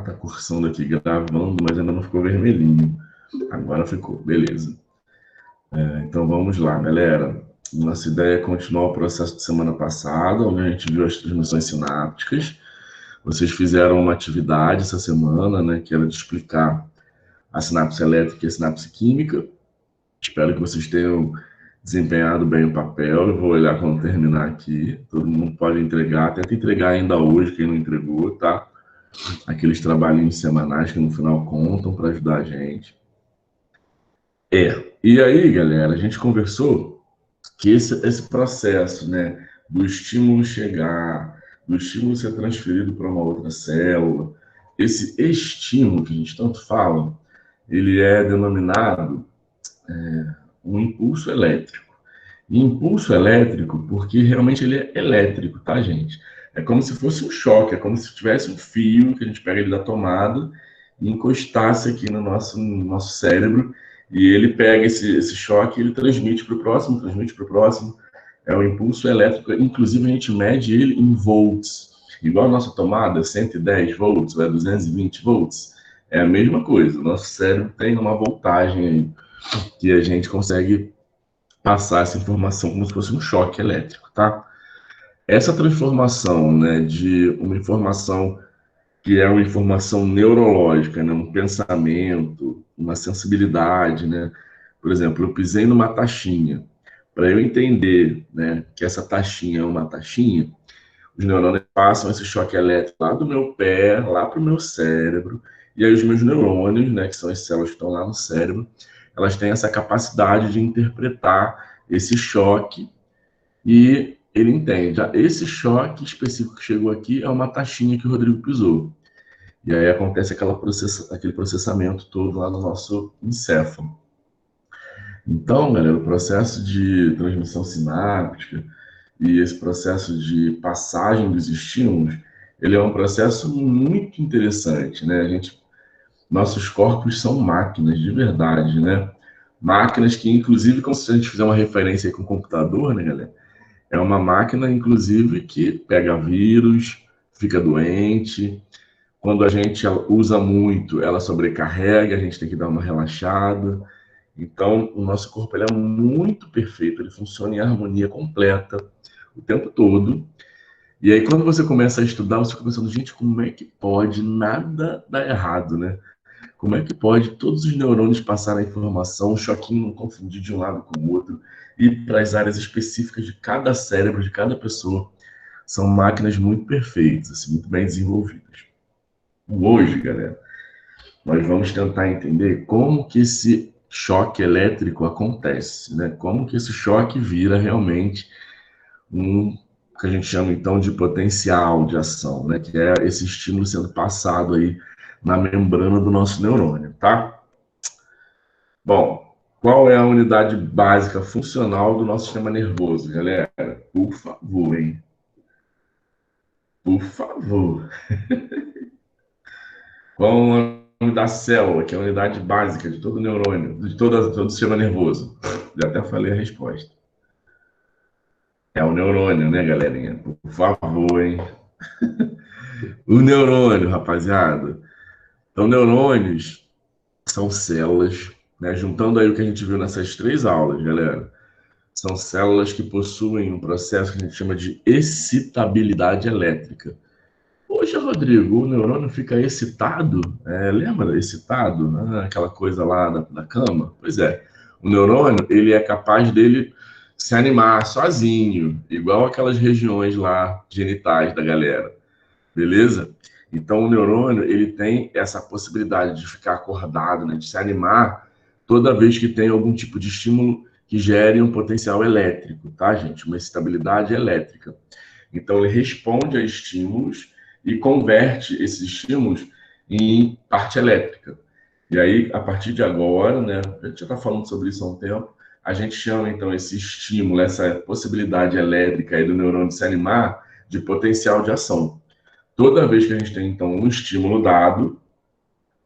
Tá cursando aqui, gravando, mas ainda não ficou vermelhinho. Agora ficou, beleza. Então vamos lá, galera. Nossa ideia é continuar o processo de semana passada, onde a gente viu as transmissões sinápticas. Vocês fizeram uma atividade essa semana, né, que era de explicar a sinapse elétrica e a sinapse química. Espero que vocês tenham desempenhado bem o papel. Eu vou olhar quando terminar aqui. Todo mundo pode entregar. Tenta entregar ainda hoje, quem não entregou, tá? Aqueles trabalhinhos semanais que no final contam para ajudar a gente. E aí, galera, a gente conversou que esse processo, né, do estímulo chegar, do estímulo ser transferido para uma outra célula, esse estímulo que a gente tanto fala, ele é denominado um impulso elétrico. E impulso elétrico porque realmente ele é elétrico, tá, gente? É como se fosse um choque, é como se tivesse um fio que a gente pega ele da tomada e encostasse aqui no nosso cérebro, e ele pega esse choque e ele transmite para o próximo, transmite para o próximo. É um impulso elétrico, inclusive a gente mede ele em volts. Igual a nossa tomada, 110 volts, ou 220 volts. É a mesma coisa, o nosso cérebro tem uma voltagem aí que a gente consegue passar essa informação como se fosse um choque elétrico, tá? Essa transformação, né, de uma informação que é uma informação neurológica, né, um pensamento, uma sensibilidade, né? Por exemplo, eu pisei numa taxinha. Para eu entender, né, que essa taxinha é uma taxinha, os neurônios passam esse choque elétrico lá do meu pé, lá para o meu cérebro, e aí os meus neurônios, né, que são as células que estão lá no cérebro, elas têm essa capacidade de interpretar esse choque e ele entende. Esse choque específico que chegou aqui é uma taxinha que o Rodrigo pisou. E aí acontece aquele processamento todo lá no nosso encéfalo. Então, galera, o processo de transmissão sináptica e esse processo de passagem dos estímulos, ele é um processo muito interessante, né? Nossos corpos são máquinas de verdade, né? Máquinas que, inclusive, como se a gente fizer uma referência aí com o computador, né, galera? É uma máquina, inclusive, que pega vírus, fica doente. Quando a gente usa muito, ela sobrecarrega, a gente tem que dar uma relaxada. Então, o nosso corpo ele é muito perfeito, ele funciona em harmonia completa o tempo todo. E aí, quando você começa a estudar, você fica pensando, gente, como é que pode nada dar errado, né? Como é que pode todos os neurônios passarem a informação, um choquinho não confundir de um lado com o outro, e para as áreas específicas de cada cérebro, de cada pessoa. São máquinas muito perfeitas, assim, muito bem desenvolvidas. Hoje, galera, nós vamos tentar entender como que esse choque elétrico acontece, né? Como que esse choque vira realmente um que a gente chama então de potencial de ação, né? Que é esse estímulo sendo passado aí na membrana do nosso neurônio, tá? Bom, qual é a unidade básica funcional do nosso sistema nervoso, galera? Por favor, hein? Por favor. Qual é o nome da célula, que é a unidade básica de todo neurônio, de todo o sistema nervoso? Já até falei a resposta. É o neurônio, né, galerinha? Por favor, hein? O neurônio, rapaziada. Então, neurônios são células, né? Juntando aí o que a gente viu nessas 3 aulas, galera. São células que possuem um processo que a gente chama de excitabilidade elétrica. Poxa, Rodrigo, o neurônio fica excitado? Lembra excitado? Aquela coisa lá da cama? Pois é. O neurônio, ele é capaz dele se animar sozinho, igual aquelas regiões lá genitais da galera. Beleza? Então, o neurônio, ele tem essa possibilidade de ficar acordado, né, de se animar toda vez que tem algum tipo de estímulo que gere um potencial elétrico, tá, gente? Uma estabilidade elétrica. Então, ele responde a estímulos e converte esses estímulos em parte elétrica. E aí, a partir de agora, né, a gente já está falando sobre isso há um tempo, a gente chama, então, esse estímulo, essa possibilidade elétrica aí do neurônio se animar de potencial de ação. Toda vez que a gente tem, então, um estímulo dado,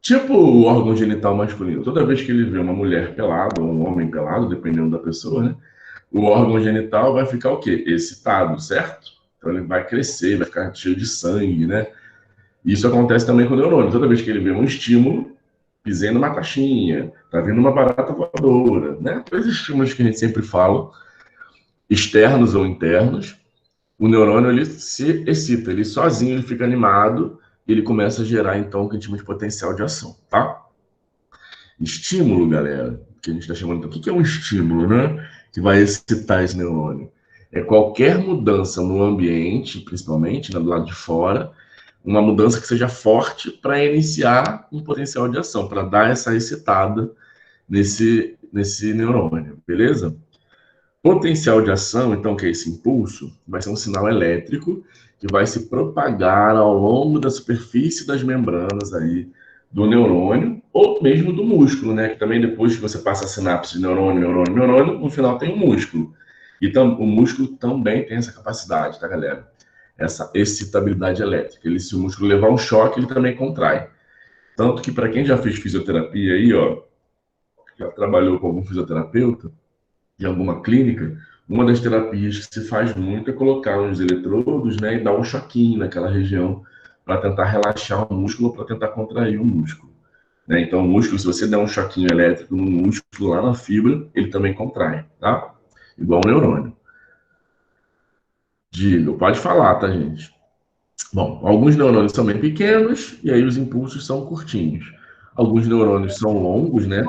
tipo o órgão genital masculino, toda vez que ele vê uma mulher pelada ou um homem pelado, dependendo da pessoa, né, o órgão genital vai ficar o quê? Excitado, certo? Então ele vai crescer, vai ficar cheio de sangue, né? Isso acontece também com o neurônio. Toda vez que ele vê um estímulo, pisei numa caixinha, tá vindo uma barata voadora, né? Todos os estímulos que a gente sempre fala, externos ou internos, o neurônio ele se excita, ele sozinho ele fica animado e ele começa a gerar então o que a gente chama de potencial de ação, tá? Estímulo, galera, que a gente está chamando. O que é um estímulo, né? Que vai excitar esse neurônio? É qualquer mudança no ambiente, principalmente, né, do lado de fora, uma mudança que seja forte para iniciar um potencial de ação, para dar essa excitada nesse neurônio, beleza? Potencial de ação, então, que é esse impulso, vai ser um sinal elétrico que vai se propagar ao longo da superfície das membranas aí do neurônio, ou mesmo do músculo, né? Que também depois que você passa a sinapse de neurônio, neurônio, neurônio, no final tem o músculo. E o músculo também tem essa capacidade, tá, galera? Essa excitabilidade elétrica. Se o músculo levar um choque, ele também contrai. Tanto que para quem já fez fisioterapia aí, ó, já trabalhou com algum fisioterapeuta, em alguma clínica, uma das terapias que se faz muito é colocar uns eletrodos, né, e dar um choquinho naquela região para tentar relaxar o músculo, para tentar contrair o músculo. Né? Então, o músculo, se você der um choquinho elétrico no músculo, lá na fibra, ele também contrai, tá? Igual o neurônio. Diga, pode falar, tá, gente? Bom, alguns neurônios são bem pequenos e aí os impulsos são curtinhos. Alguns neurônios são longos, né?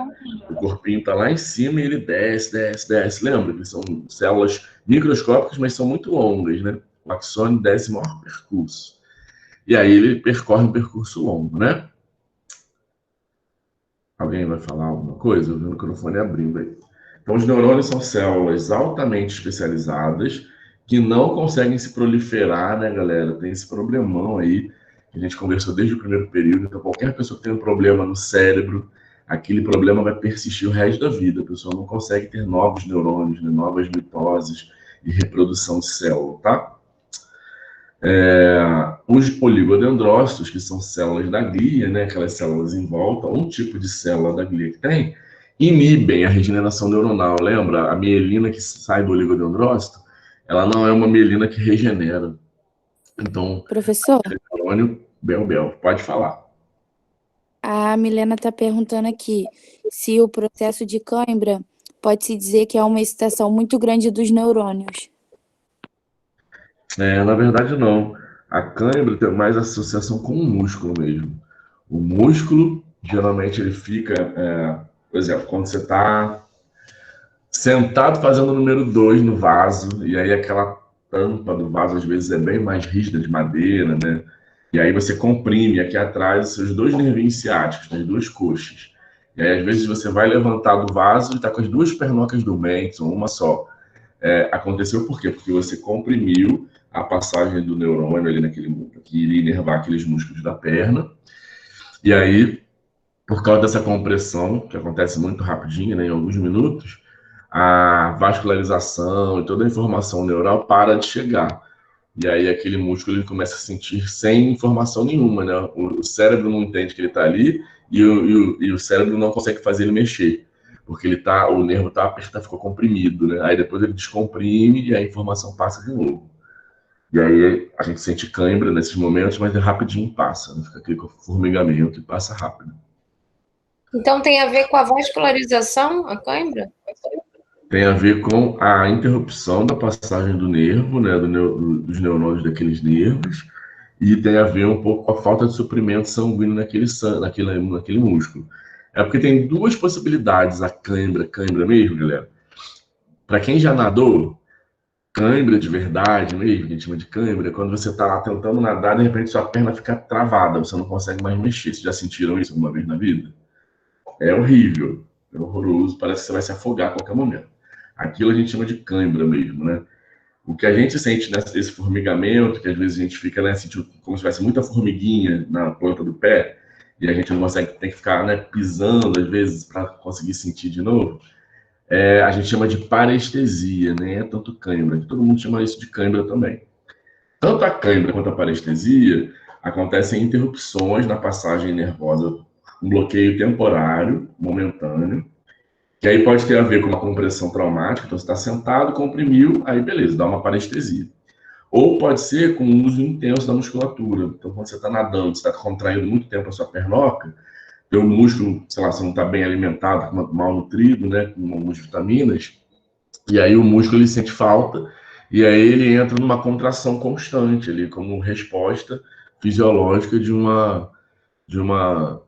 O corpinho está lá em cima e ele desce, desce, desce. Lembra que são células microscópicas, mas são muito longas, né? O axônio desce o maior percurso. E aí ele percorre um percurso longo, né? Alguém vai falar alguma coisa? Eu vi o microfone abrindo aí. Então, os neurônios são células altamente especializadas que não conseguem se proliferar, né, galera? Tem esse problemão aí que a gente conversou desde o primeiro período. Então, qualquer pessoa que tem um problema no cérebro, aquele problema vai persistir o resto da vida. A pessoa não consegue ter novos neurônios, né, novas mitoses e reprodução de célula, tá? Os oligodendrócitos, que são células da glia, né, aquelas células em volta, um tipo de célula da glia que tem, inibem a regeneração neuronal. Lembra? A mielina que sai do oligodendrócito, ela não é uma mielina que regenera. Então, Professor, neurônio, bel, pode falar. a Milena está perguntando aqui se o processo de cãibra pode-se dizer que é uma excitação muito grande dos neurônios. Na verdade, não. A cãibra tem mais associação com o músculo mesmo. O músculo, geralmente, ele fica, por exemplo, quando você está sentado fazendo o número 2 no vaso, e aí aquela tampa do vaso às vezes é bem mais rígida de madeira, né? E aí você comprime aqui atrás os seus dois nervinhos ciáticos, as duas coxas. E aí às vezes você vai levantar do vaso e está com as duas pernocas dormentes, ou uma só. Aconteceu por quê? Porque você comprimiu a passagem do neurônio ali naquele que iria inervar aqueles músculos da perna. E aí, por causa dessa compressão, que acontece muito rapidinho, né, em alguns minutos, a vascularização e toda a informação neural para de chegar. E aí aquele músculo ele começa a sentir sem informação nenhuma, né? O cérebro não entende que ele está ali e o cérebro não consegue fazer ele mexer, porque o nervo está apertado, ficou comprimido, né? Aí depois ele descomprime e a informação passa de novo. E aí a gente sente cãibra nesses momentos, mas rapidinho passa, né? Fica aquele formigamento e passa rápido. Então tem a ver com a vascularização, a cãibra? Tem a ver com a interrupção da passagem do nervo, né, dos neurônios daqueles nervos, e tem a ver um pouco com a falta de suprimento sanguíneo naquele músculo. É porque tem duas possibilidades a cãibra mesmo, galera. Para quem já nadou, cãibra de verdade mesmo, que a gente chama de cãibra, é quando você está lá tentando nadar e de repente sua perna fica travada, você não consegue mais mexer. Vocês já sentiram isso alguma vez na vida? É horrível, é horroroso, parece que você vai se afogar a qualquer momento. Aquilo a gente chama de cãibra mesmo, né? O que a gente sente nesse formigamento, que às vezes a gente fica, né, sentindo como se tivesse muita formiguinha na planta do pé, e a gente não consegue, tem que ficar, né, pisando às vezes para conseguir sentir de novo, a gente chama de parestesia, nem é tanto cãibra, todo mundo chama isso de cãibra também. Tanto a cãibra quanto a parestesia acontecem interrupções na passagem nervosa, um bloqueio temporário, momentâneo, que aí pode ter a ver com uma compressão traumática, então você está sentado, comprimiu, aí beleza, dá uma parestesia. Ou pode ser com o uso intenso da musculatura. Então, quando você está nadando, você está contraindo muito tempo a sua pernoca, teu músculo, sei lá, você não está bem alimentado, mal nutrido, né, com algumas vitaminas, e aí o músculo ele sente falta, e aí ele entra numa contração constante ali, como resposta fisiológica de uma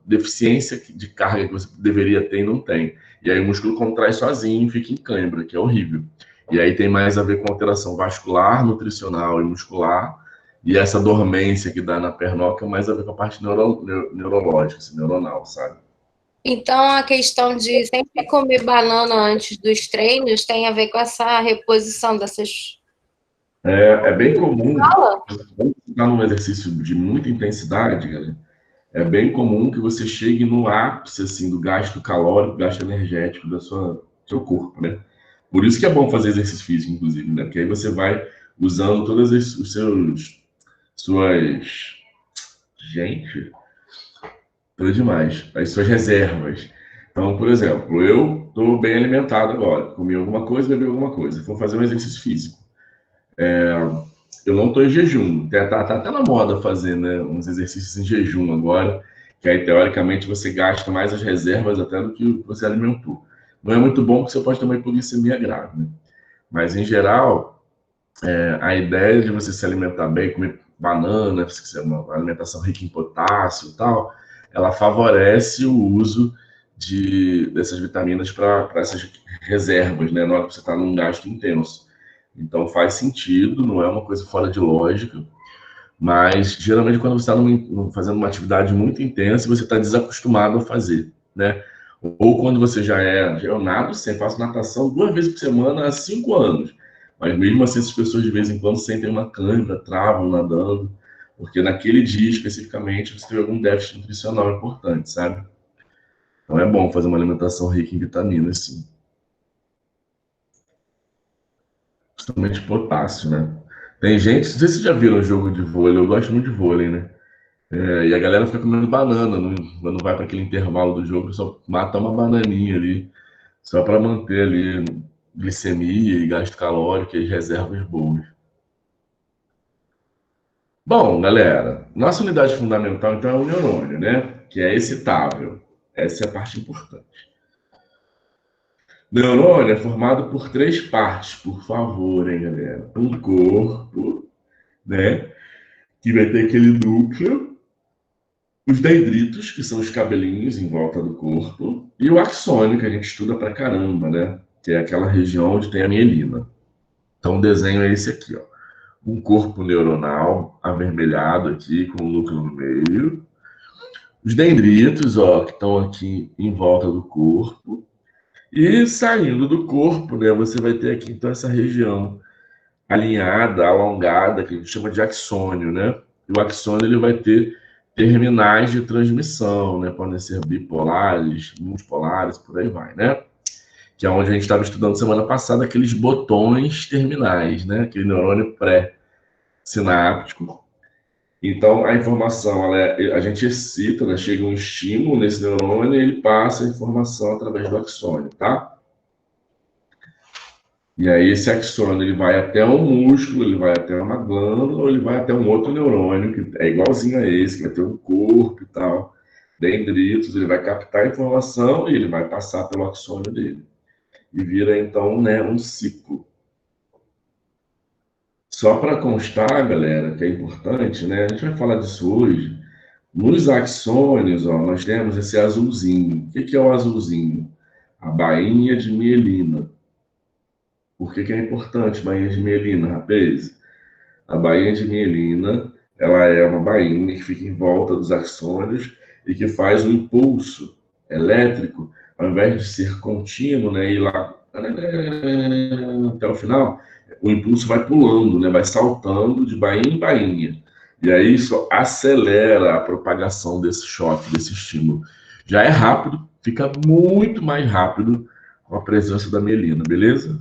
deficiência de carga que você deveria ter e não tem. E aí o músculo contrai sozinho e fica em cãibra, que é horrível. E aí tem mais a ver com alteração vascular, nutricional e muscular, e essa dormência que dá na pernoca é mais a ver com a parte neurológica, assim, neuronal, sabe? Então, a questão de sempre comer banana antes dos treinos tem a ver com essa reposição dessas... É bem comum, quando você está num exercício de muita intensidade, galera, é bem comum que você chegue no ápice assim, do gasto calórico, gasto energético do seu corpo, né? Por isso que é bom fazer exercício físico, inclusive, né? Porque aí você vai usando todas suas... Gente, tudo demais. As suas reservas. Então, por exemplo, eu estou bem alimentado agora. Comi alguma coisa, bebi alguma coisa. Vou fazer um exercício físico. Eu não estou em jejum. Tá até na moda fazer, né, uns exercícios em jejum agora, que aí, teoricamente, você gasta mais as reservas até do que você alimentou. Não é muito bom porque você pode ter uma hipoglicemia grave, né? Mas, em geral, a ideia de você se alimentar bem, comer banana, uma alimentação rica em potássio e tal, ela favorece o uso dessas vitaminas para essas reservas, né? Na hora que você está num gasto intenso. Então faz sentido, não é uma coisa fora de lógica, mas geralmente quando você está fazendo uma atividade muito intensa, você está desacostumado a fazer, né? Ou quando você eu nado sempre, faço natação 2 vezes por semana há 5 anos, mas mesmo assim essas pessoas de vez em quando sentem uma cãibra, travam nadando, porque naquele dia especificamente você teve algum déficit nutricional importante, sabe? Então é bom fazer uma alimentação rica em vitaminas, sim. Principalmente potássio, né? Tem gente, não sei se vocês já viram o jogo de vôlei, eu gosto muito de vôlei, né? E a galera fica comendo banana, quando vai para aquele intervalo do jogo, só mata uma bananinha ali, só para manter ali glicemia e gasto calórico e as reservas boas. Bom, galera, nossa unidade fundamental então é o neurônio, né? Que é excitável. Essa é a parte importante. Neurônio é formado por 3 partes, por favor, hein, galera? Um corpo, né? Que vai ter aquele núcleo, os dendritos, que são os cabelinhos em volta do corpo, e o axônio, que a gente estuda pra caramba, né? Que é aquela região onde tem a mielina. Então o desenho é esse aqui, ó. Um corpo neuronal avermelhado aqui, com o núcleo no meio. Os dendritos, ó, que estão aqui em volta do corpo. E saindo do corpo, né, você vai ter aqui, então, essa região alinhada, alongada, que a gente chama de axônio, né? E o axônio ele vai ter terminais de transmissão, né? Podem ser bipolares, multipolares, por aí vai, né? Que é onde a gente estava estudando semana passada, aqueles botões terminais, né? Aquele neurônio pré-sináptico. Então, a informação, a gente excita, né? Chega um estímulo nesse neurônio e ele passa a informação através do axônio, tá? E aí esse axônio ele vai até um músculo, ele vai até uma glândula, ou ele vai até um outro neurônio, que é igualzinho a esse, que vai ter um corpo e tal, dendritos, ele vai captar a informação e ele vai passar pelo axônio dele. E vira, então, né, um ciclo. Só para constar, galera, que é importante, né, a gente vai falar disso hoje, nos axônios, ó, nós temos esse azulzinho. O que é o azulzinho? A bainha de mielina. Por que é importante bainha de mielina, rapaz? A bainha de mielina, ela é uma bainha que fica em volta dos axônios e que faz um impulso elétrico, ao invés de ser contínuo, né, ir lá até o final, o impulso vai pulando, né, vai saltando de bainha em bainha. E aí isso acelera a propagação desse choque, desse estímulo. Já é rápido, fica muito mais rápido com a presença da mielina, beleza?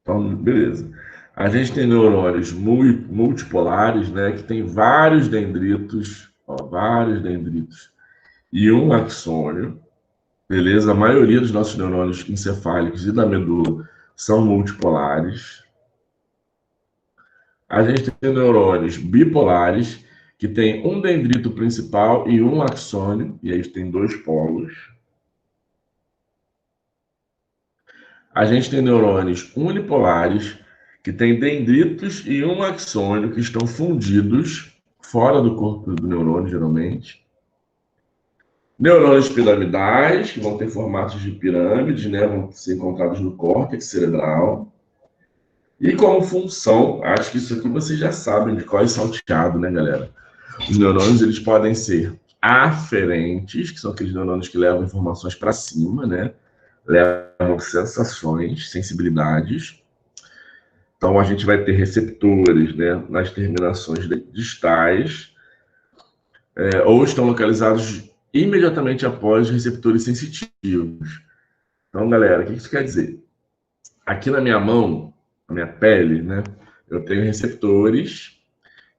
Então, beleza. A gente tem neurônios multipolares, né, que tem vários dendritos, ó, vários dendritos, e um axônio, beleza? A maioria dos nossos neurônios encefálicos e da medula são multipolares. A gente tem neurônios bipolares, que tem um dendrito principal e um axônio, e aí tem dois polos. A gente tem neurônios unipolares, que tem dendritos e um axônio que estão fundidos fora do corpo do neurônio, geralmente. Neurônios piramidais, que vão ter formatos de pirâmides, né? Vão ser encontrados no córtex cerebral. E como função, acho que isso aqui vocês já sabem de qual é salteado, né, galera? Os neurônios, eles podem ser aferentes, que são aqueles neurônios que levam informações para cima, né? Levam sensações, sensibilidades. Então, a gente vai ter receptores, né, nas terminações distais, ou estão localizados imediatamente após os receptores sensitivos. Então, galera, o que isso quer dizer? Aqui na minha mão, na minha pele, né, eu tenho receptores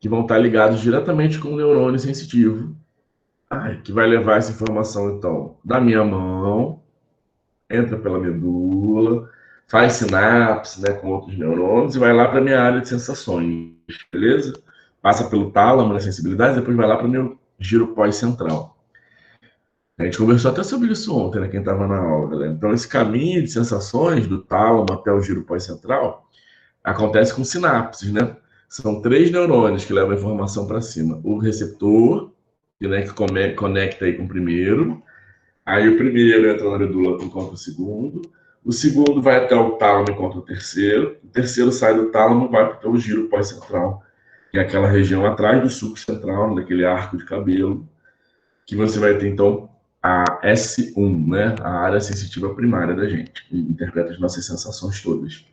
que vão estar ligados diretamente com o neurônio sensitivo, que vai levar essa informação, então, da minha mão, entra pela medula, faz sinapse, né, com outros neurônios e vai lá para a minha área de sensações, beleza? Passa pelo tálamo, na sensibilidade, depois vai lá para o meu giro pós-central. A gente conversou até sobre isso ontem, né, quem estava na aula, né? Então, esse caminho de sensações do tálamo até o giro pós-central acontece com sinapses, né? São 3 neurônios que levam a informação para cima. O receptor, né, que conecta aí com o primeiro. Aí o primeiro entra na medula, encontra o segundo vai até o tálamo, encontra o terceiro sai do tálamo, vai para o giro pós-central, que é aquela região atrás do sulco central, daquele arco de cabelo, que você vai ter, então, a S1, né? A área sensitiva primária da gente, que interpreta as nossas sensações todas.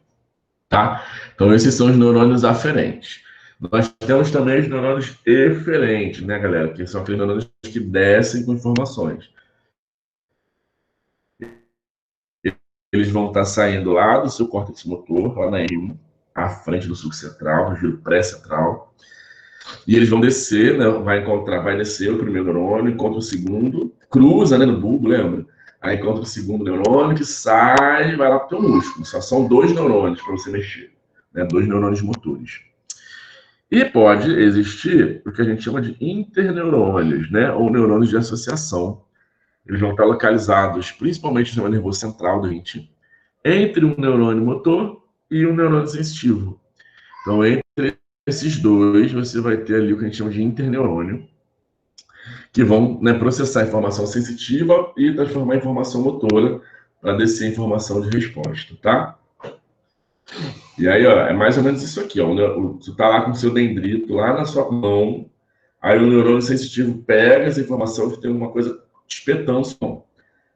Tá? Então, esses são os neurônios aferentes. Nós temos também os neurônios eferentes, né, galera? Que são aqueles neurônios que descem com informações. Eles vão estar saindo lá do seu córtex motor, lá na M1, à frente do sulco central, no giro pré-central. E eles vão descer, né? Vai descer o primeiro neurônio, encontra o segundo, cruza, né, no bulbo, lembra? Aí encontra o segundo neurônio que sai e vai lá para o teu músculo. Só são 2 neurônios para você mexer, né? 2 neurônios motores. E pode existir o que a gente chama de interneurônios, né? Ou neurônios de associação. Eles vão estar localizados, principalmente no sistema nervoso central da gente, entre um neurônio motor e um neurônio sensitivo. Então, entre esses dois, você vai ter ali o que a gente chama de interneurônio, que vão, né, processar a informação sensitiva e transformar em informação motora para descer a informação de resposta, tá? E aí, ó, é mais ou menos isso aqui, ó. Tu tá lá com o seu dendrito lá na sua mão, aí o neurônio sensitivo pega essa informação que tem uma coisa espetando o som.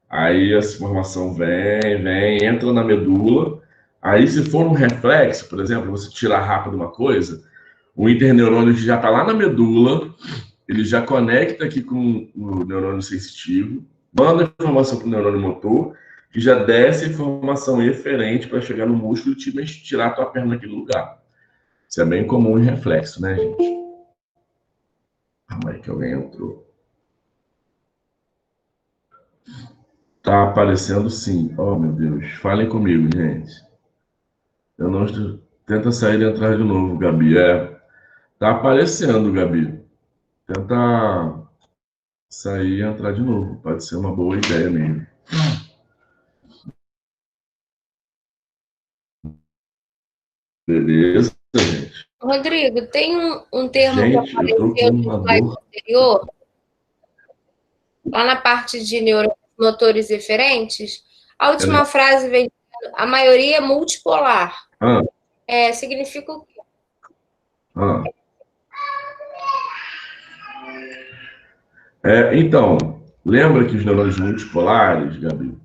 Aí essa informação vem, entra na medula. Aí, se for um reflexo, por exemplo, você tirar rápido uma coisa, o interneurônio que já está lá na medula, ele já conecta aqui com o neurônio sensitivo, manda a informação para o neurônio motor, que já desce a informação eferente para chegar no músculo e tirar a tua perna daquele lugar. Isso é bem comum em reflexo, né, gente? Calma aí que alguém entrou. Tá aparecendo sim. Oh, meu Deus. Falem comigo, gente. Eu não estou... Tenta sair e entrar de novo, Gabi. Tá aparecendo, Gabi. Tenta sair e entrar de novo. Pode ser uma boa ideia mesmo. Beleza, gente? Rodrigo, tem um termo Gente, que apareceu no slide anterior, lá na parte de neuromotores eferentes. A última frase vem dizendo, a maioria é multipolar. Significa o quê? Então, lembra que os neurônios multipolares, Gabi,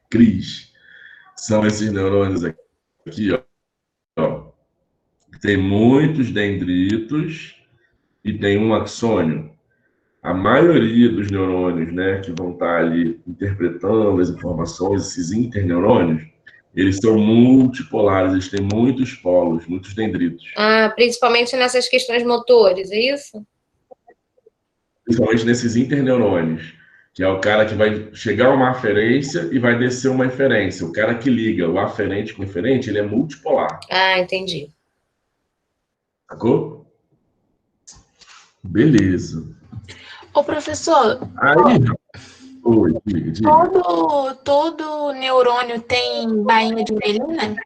Cris, são esses neurônios aqui, ó, tem muitos dendritos e tem um axônio. A maioria dos neurônios, né, que vão estar ali interpretando as informações, esses interneurônios, eles são multipolares, eles têm muitos polos, muitos dendritos. Principalmente nessas questões motores, é isso? Principalmente nesses interneurônios, que é o cara que vai chegar uma aferência e vai descer uma eferência. O cara que liga o aferente com o eferente, ele é multipolar. Ah, entendi. Sacou? Beleza. Ô, professor. Aí, oi, diga. Todo neurônio tem bainha de mielina?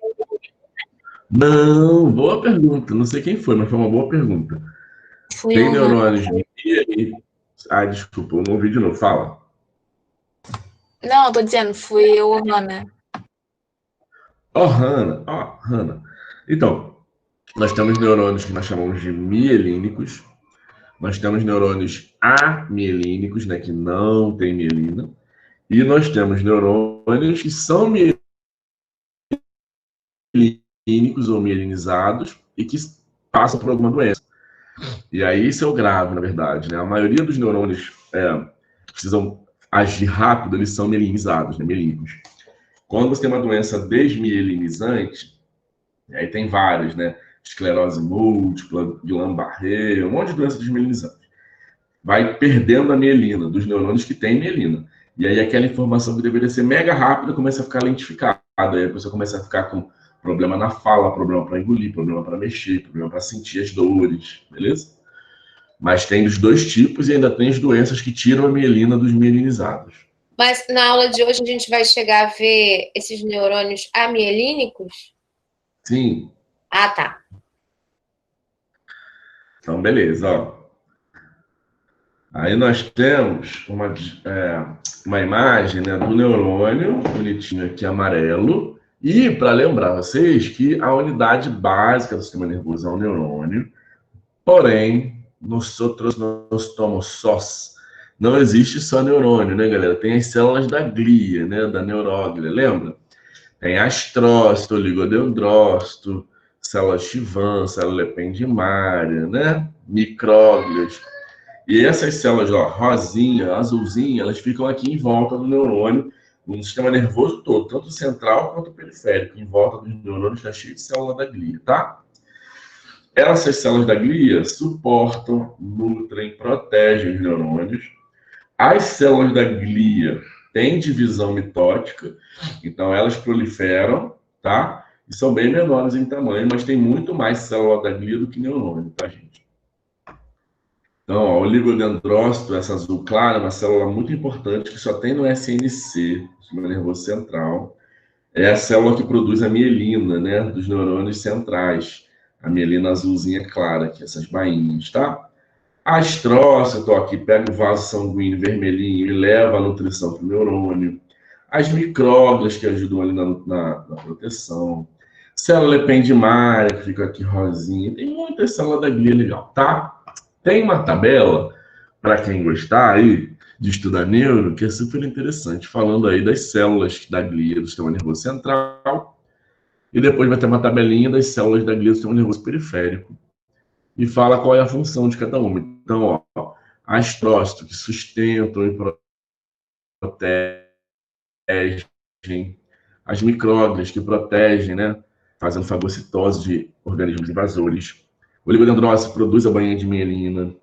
Não, boa pergunta. Não sei quem foi, mas foi uma boa pergunta. Tem neurônios de... Ah, desculpa, eu não ouvi de novo. Fala. Não, eu tô dizendo, fui eu, Hanna. Hanna. Então, nós temos neurônios que nós chamamos de mielínicos. Nós temos neurônios amielínicos, né, que não tem mielina. E nós temos neurônios que são mielínicos ou mielinizados e que passam por alguma doença. E aí isso é o grave, na verdade, né? A maioria dos neurônios precisam agir rápido, eles são mielinizados, né, mielínicos. Quando você tem uma doença desmielinizante, aí tem várias, né? Esclerose múltipla, Guillain-Barré, um monte de doença desmielinizante. Vai perdendo a mielina, dos neurônios que têm mielina. E aí aquela informação que deveria ser mega rápida começa a ficar lentificada. Aí a pessoa começa a ficar com problema na fala, problema para engolir, problema para mexer, problema para sentir as dores, beleza? Mas tem os dois tipos e ainda tem as doenças que tiram a mielina dos mielinizados. Mas na aula de hoje a gente vai chegar a ver esses neurônios amielínicos? Sim. Ah, tá. Então, beleza, ó. Aí nós temos uma imagem, né, do neurônio, bonitinho aqui, amarelo. E para lembrar vocês que a unidade básica do sistema nervoso é o neurônio. Porém, nós tomamos sós. Não existe só neurônio, né, galera? Tem as células da glia, né, da neuróglia, lembra? Tem astrócito, oligodendrócito, célula Schwann, célula ependimária, né? Micróglias. E essas células, ó, rosinha, azulzinha, elas ficam aqui em volta do neurônio, no sistema nervoso todo, tanto central quanto periférico. Em volta dos neurônios está cheio de célula da glia, tá? Essas células da glia suportam, nutrem, protegem os neurônios. As células da glia têm divisão mitótica, então elas proliferam, tá? E são bem menores em tamanho, mas tem muito mais célula da glia do que neurônio, tá, gente? Então, ó, o oligodendrócito, essa azul clara, é uma célula muito importante que só tem no SNC, sistema nervoso central. É a célula que produz a mielina, né, dos neurônios centrais. A mielina azulzinha clara, aqui, essas bainhas, tá? Astrócito, ó, que pega o vaso sanguíneo vermelhinho e leva a nutrição para o neurônio. As micróglias, que ajudam ali na proteção. Célula ependimária, que fica aqui rosinha. Tem muita célula da glia legal, tá? Tem uma tabela, para quem gostar aí de estudar neuro, que é super interessante, falando aí das células da glia do sistema nervoso central, e depois vai ter uma tabelinha das células da glia do sistema nervoso periférico, e fala qual é a função de cada uma. Então, ó, astrócito, que sustentam e protegem, as micróglias, que protegem, né, fazendo fagocitose de organismos invasores. O oligodendrócito produz a bainha de mielina.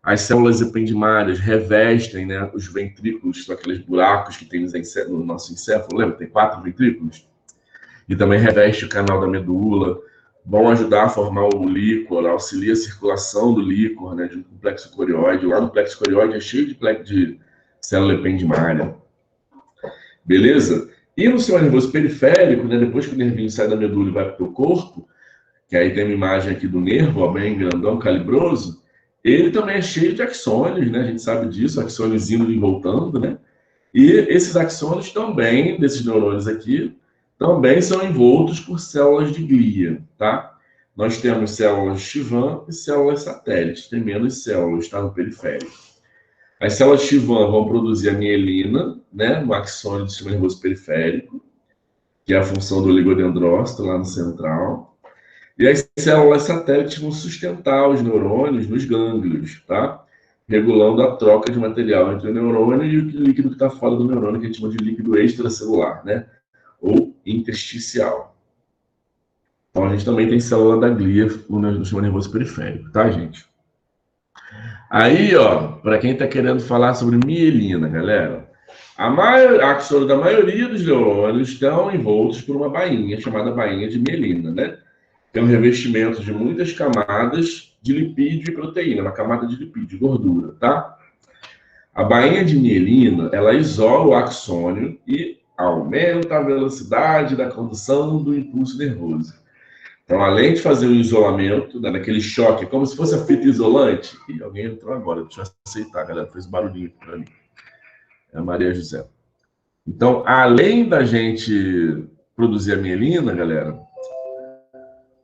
As células ependimárias revestem, né, os ventrículos, são aqueles buracos que tem no nosso encéfalo, lembra? Tem 4 ventrículos. E também reveste o canal da medula. Vão ajudar a formar o líquor, auxilia a circulação do líquor, né, do plexo corióide. Lá no plexo corióide é cheio de célula ependimária. Beleza? E no sistema nervoso periférico, né, depois que o nervinho sai da medula e vai para o teu corpo, que aí tem uma imagem aqui do nervo, ó, bem grandão, calibroso, ele também é cheio de axônios, né? A gente sabe disso, axônios indo e voltando, né? E esses axônios também, desses neurônios aqui, também são envoltos por células de glia, tá? Nós temos células Schwann e células satélites, tem menos células, tá? No periférico. As células Schwann vão produzir a mielina, né? No axônio do sistema nervoso periférico, que é a função do oligodendrócito lá no central. E as células satélites vão sustentar os neurônios nos gânglios, tá? Regulando a troca de material entre o neurônio e o líquido que está fora do neurônio, que a gente chama de líquido extracelular, né? Ou intersticial. Então, a gente também tem célula da glia no sistema nervoso periférico, tá, gente? Aí, ó, para quem está querendo falar sobre mielina, galera, a axônio da maioria dos neurônios estão envoltos por uma bainha chamada bainha de mielina, né? Que é um revestimento de muitas camadas de lipídio e proteína, uma camada de lipídio, gordura, tá? A bainha de mielina, ela isola o axônio e aumenta a velocidade da condução do impulso nervoso. Então, além de fazer o isolamento, né, daquele choque, como se fosse a fita isolante. E alguém entrou agora, deixa eu aceitar, galera, fez um barulhinho aqui para mim. É a Maria José. Então, além da gente produzir a mielina, galera,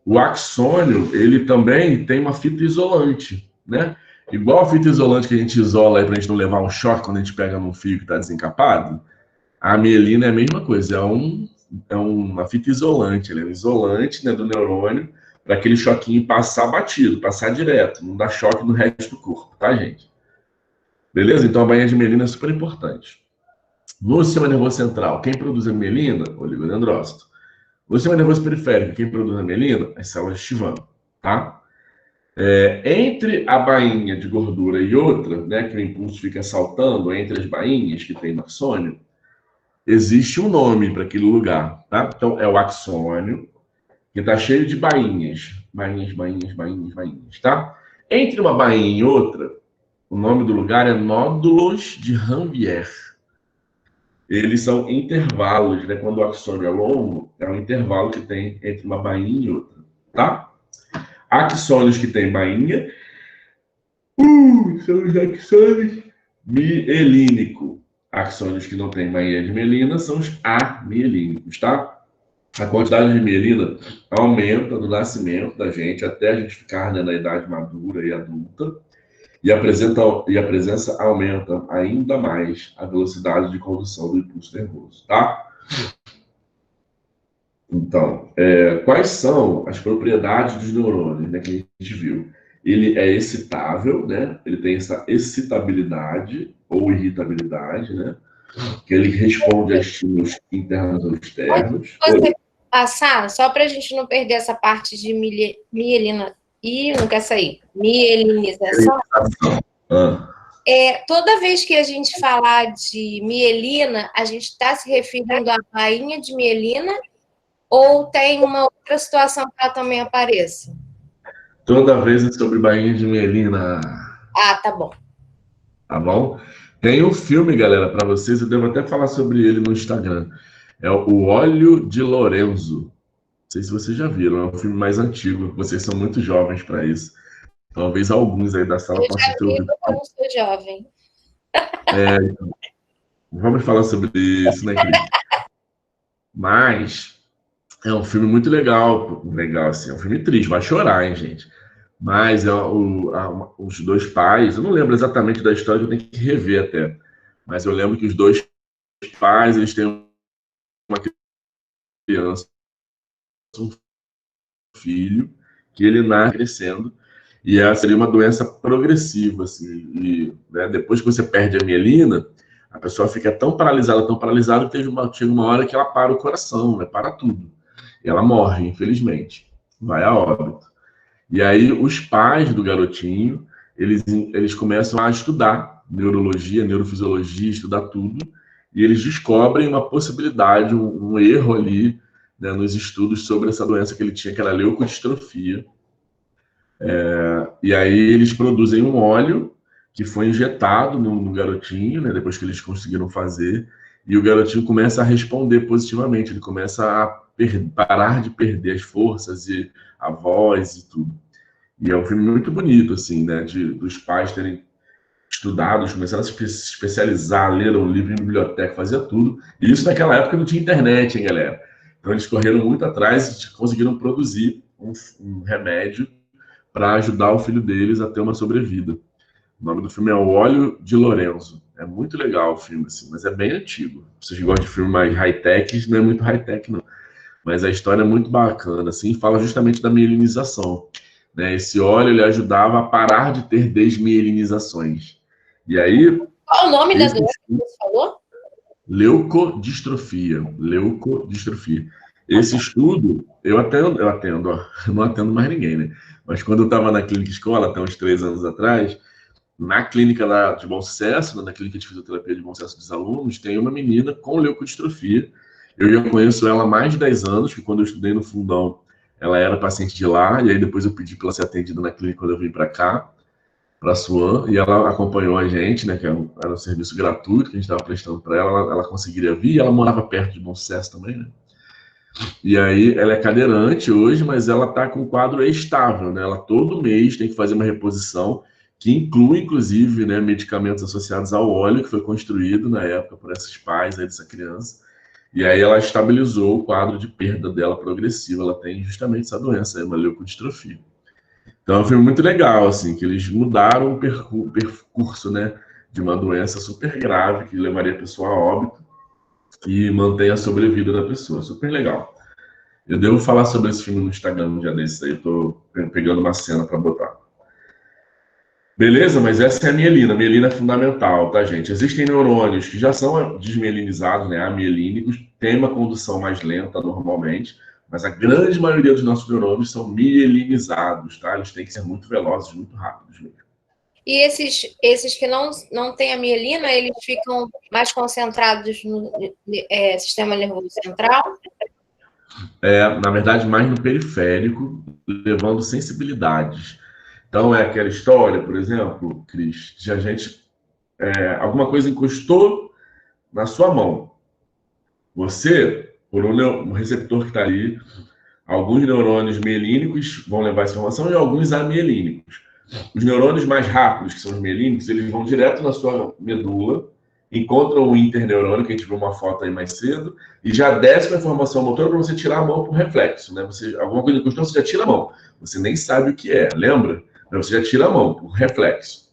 o axônio, ele também tem uma fita isolante, né? Igual a fita isolante que a gente isola aí para a gente não levar um choque quando a gente pega num fio que está desencapado, a mielina é a mesma coisa, é uma fita isolante, ela é um isolante, né, do neurônio para aquele choquinho passar batido, passar direto, não dar choque no resto do corpo, tá, gente? Beleza? Então a bainha de mielina é super importante. No sistema nervoso central, quem produz a mielina? Oligodendrócito. No sistema nervoso periférico, quem produz a mielina? As células Schwann, tá? Entre a bainha de gordura e outra, né, que o impulso fica saltando entre as bainhas que tem no axônio, existe um nome para aquele lugar, tá? Então, é o axônio, que está cheio de bainhas. Bainhas, tá? Entre uma bainha e outra, o nome do lugar é nódulos de Ranvier. Eles são intervalos, né? Quando o axônio é longo, é um intervalo que tem entre uma bainha e outra, tá? Axônios que tem bainha, são os axônios mielínicos. Axônios que não têm bainha de mielina são os amielínicos, tá? A quantidade de mielina aumenta do nascimento da gente até a gente ficar, né, na idade madura e adulta. E a presença aumenta ainda mais a velocidade de condução do impulso nervoso, tá? Então, quais são as propriedades dos neurônios, né, que a gente viu? Ele é excitável, né? Ele tem essa excitabilidade ou irritabilidade, né? Que ele responde a estímulos internos ou externos. Pode você passar, só para a gente não perder essa parte de mielina. Ih, não quer sair. Mielinização. Toda vez que a gente falar de mielina, a gente está se referindo à bainha de mielina ou tem uma outra situação que ela também apareça? Toda vez é sobre bainha de mielina. Ah, tá bom. Tá bom? Tem um filme, galera, para vocês, eu devo até falar sobre ele no Instagram. É o Óleo de Lorenzo. Não sei se vocês já viram, é um filme mais antigo, vocês são muito jovens para isso. Talvez alguns aí da sala possam ter ouvido. Eu não sou jovem. Então, vamos falar sobre isso, né, Cris? Mas é um filme muito legal, assim, é um filme triste, vai chorar, hein, gente? Mas os dois pais, eu não lembro exatamente da história, eu tenho que rever até. Mas eu lembro que os dois pais, eles têm uma criança, um filho, que ele nasce crescendo, e essa seria uma doença progressiva, assim, e, né, depois que você perde a mielina, a pessoa fica tão paralisada, que chega uma hora que ela para o coração, né, para tudo. E ela morre, infelizmente, vai a óbito. E aí os pais do garotinho, eles começam a estudar neurologia, neurofisiologia, estudar tudo, e eles descobrem uma possibilidade, um erro ali, né, nos estudos sobre essa doença que ele tinha, que era a leucodistrofia. E aí eles produzem um óleo que foi injetado no garotinho, né, depois que eles conseguiram fazer, e o garotinho começa a responder positivamente, ele começa a parar de perder as forças e a voz e tudo. E é um filme muito bonito, assim, né, dos pais terem estudado, começaram a se especializar, leram um livro em biblioteca, fazia tudo. E isso naquela época não tinha internet, hein, galera? Então eles correram muito atrás e conseguiram produzir um remédio para ajudar o filho deles a ter uma sobrevida. O nome do filme é O Óleo de Lorenzo. É muito legal o filme, assim, mas é bem antigo. Vocês gostam de filme mais high-tech, não é muito high-tech, não. Mas a história é muito bacana, assim, fala justamente da mielinização. Né? Esse óleo, ele ajudava a parar de ter desmielinizações. E aí... Qual o nome da doença que você falou? Leucodistrofia. Esse estudo, eu atendo, ó, não atendo mais ninguém, né? Mas quando eu estava na clínica escola, até uns 3 anos atrás, na clínica de Bom Sucesso, na clínica de fisioterapia de Bom Sucesso dos alunos, tem uma menina com leucodistrofia. Eu já conheço ela há mais de 10 anos, que quando eu estudei no Fundão, ela era paciente de lá, e aí depois eu pedi para ela ser atendida na clínica quando eu vim para cá, para a Suan, e ela acompanhou a gente, né, que era um serviço gratuito que a gente estava prestando para ela, ela conseguiria vir, e ela morava perto de Bom Sucesso também, né? E aí ela é cadeirante hoje, mas ela está com um quadro estável, né? Ela todo mês tem que fazer uma reposição, que inclui, inclusive, né, medicamentos associados ao óleo, que foi construído na época por esses pais aí dessa criança. E aí ela estabilizou o quadro de perda dela progressiva. Ela tem justamente essa doença, uma leucodistrofia. Então foi muito legal, assim, que eles mudaram o percurso, né, de uma doença super grave, que levaria a pessoa a óbito, e mantém a sobrevida da pessoa. Super legal. Eu devo falar sobre esse filme no Instagram um dia desses aí. Eu tô pegando uma cena para botar. Beleza? Mas essa é a mielina. A mielina é fundamental, tá, gente? Existem neurônios que já são desmielinizados, né? Amielínicos, tem uma condução mais lenta normalmente, mas a grande maioria dos nossos neurônios são mielinizados, tá? Eles têm que ser muito velozes, muito rápidos mesmo. E esses que não têm a mielina, eles ficam mais concentrados no sistema nervoso central? Na verdade, mais no periférico, levando sensibilidades. Então, é aquela história, por exemplo, Cris, de a gente... alguma coisa encostou na sua mão. Você, por um receptor que está ali, alguns neurônios mielínicos vão levar essa informação e alguns amielínicos. Os neurônios mais rápidos, que são os mielínicos, eles vão direto na sua medula, encontram o interneurônio, que a gente viu uma foto aí mais cedo, e já desce com a informação motora para você tirar a mão por reflexo, né? Alguma coisa encostou, você já tira a mão. Você nem sabe o que é, lembra? Você já tira a mão por reflexo.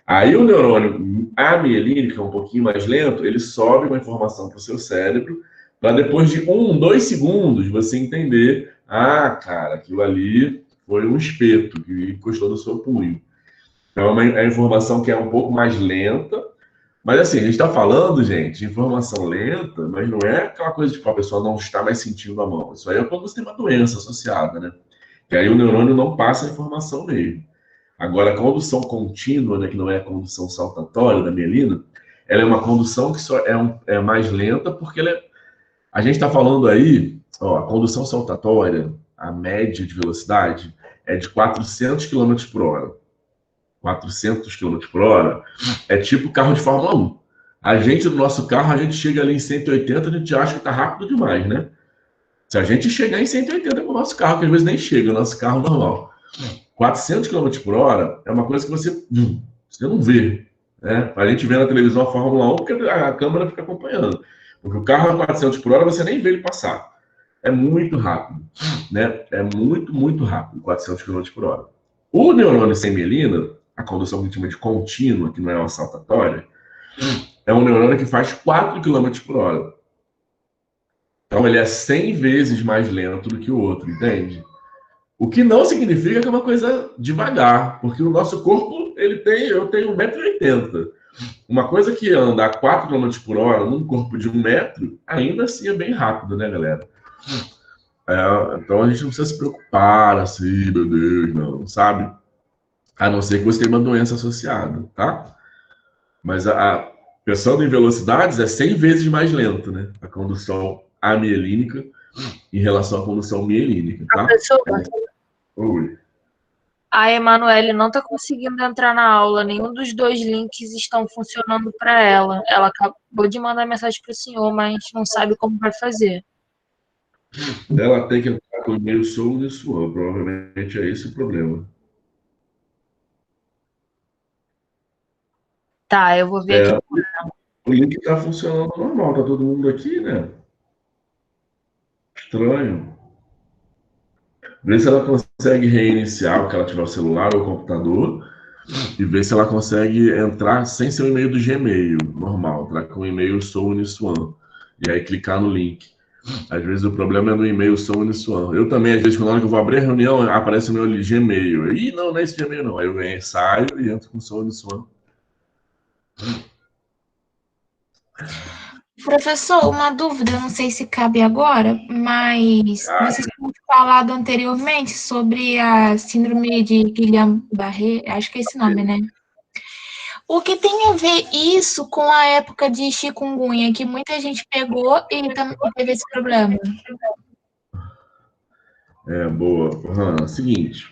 Aí o neurônio amielínico, que é um pouquinho mais lento, ele sobe uma informação para o seu cérebro, para depois de 2 segundos você entender, cara, aquilo ali foi um espeto que encostou no seu punho. Então é uma informação que é um pouco mais lenta, mas assim, a gente está falando, gente, de informação lenta, mas não é aquela coisa de a pessoa não está mais sentindo a mão. Isso aí é quando você tem uma doença associada, né? Que aí o neurônio não passa a informação mesmo. Agora, a condução contínua, né, que não é a condução saltatória da mielina, ela é uma condução que só é mais lenta, porque a gente está falando aí, a condução saltatória, a média de velocidade é de 400 km por hora. 400 km por hora é tipo carro de Fórmula 1. A gente, no nosso carro, a gente chega ali em 180, a gente acha que está rápido demais, né? Se a gente chegar em 180 com o nosso carro, que às vezes nem chega, o nosso carro normal. 400 km por hora é uma coisa que você não vê, né? A gente vê na televisão a Fórmula 1 porque a câmera fica acompanhando. Porque o carro a 400 por hora você nem vê ele passar. É muito rápido, né? É muito, muito rápido, 400 km por hora. O neurônio sem mielina, a condução que a gente chama de contínua, que não é uma saltatória, é um neurônio que faz 4 km por hora. Então ele é 100 vezes mais lento do que o outro, entende? O que não significa que é uma coisa devagar, porque o nosso corpo, eu tenho 1,80 m. Uma coisa que anda a 4 km por hora num corpo de 1 metro, ainda assim é bem rápido, né, galera? Então a gente não precisa se preocupar assim, meu Deus, não, sabe? A não ser que você tenha uma doença associada, tá? Mas pensando em velocidades, é 100 vezes mais lento, né? A condução amielínica em relação à condução mielínica, tá? Oi. A Emanuele não está conseguindo entrar na aula. Nenhum dos 2 links estão funcionando para ela. Ela acabou de mandar mensagem para o senhor, mas não sabe como vai fazer. Ela tem que entrar com o e-mail Soul e Suan. Provavelmente é esse o problema. Tá, eu vou ver aqui. O link está funcionando normal. Tá todo mundo aqui, né? Estranho. Vê se ela consegue reiniciar, porque ela tiver o celular ou o computador, e ver se ela consegue entrar sem ser o e-mail do Gmail, normal, entrar com o e-mail SouUniswan, e aí clicar no link. Às vezes o problema é no e-mail SouUniswan. Eu também, às vezes, quando eu vou abrir a reunião, aparece o meu Gmail. Ih, não é esse Gmail, não. Aí eu saio e entro com o SouUniswan. Professor, uma dúvida, eu não sei se cabe agora, mas vocês tinham falado anteriormente sobre a síndrome de Guillain-Barré, acho que é esse nome, né? O que tem a ver isso com a época de chikungunya, que muita gente pegou e teve esse problema? Boa. Seguinte,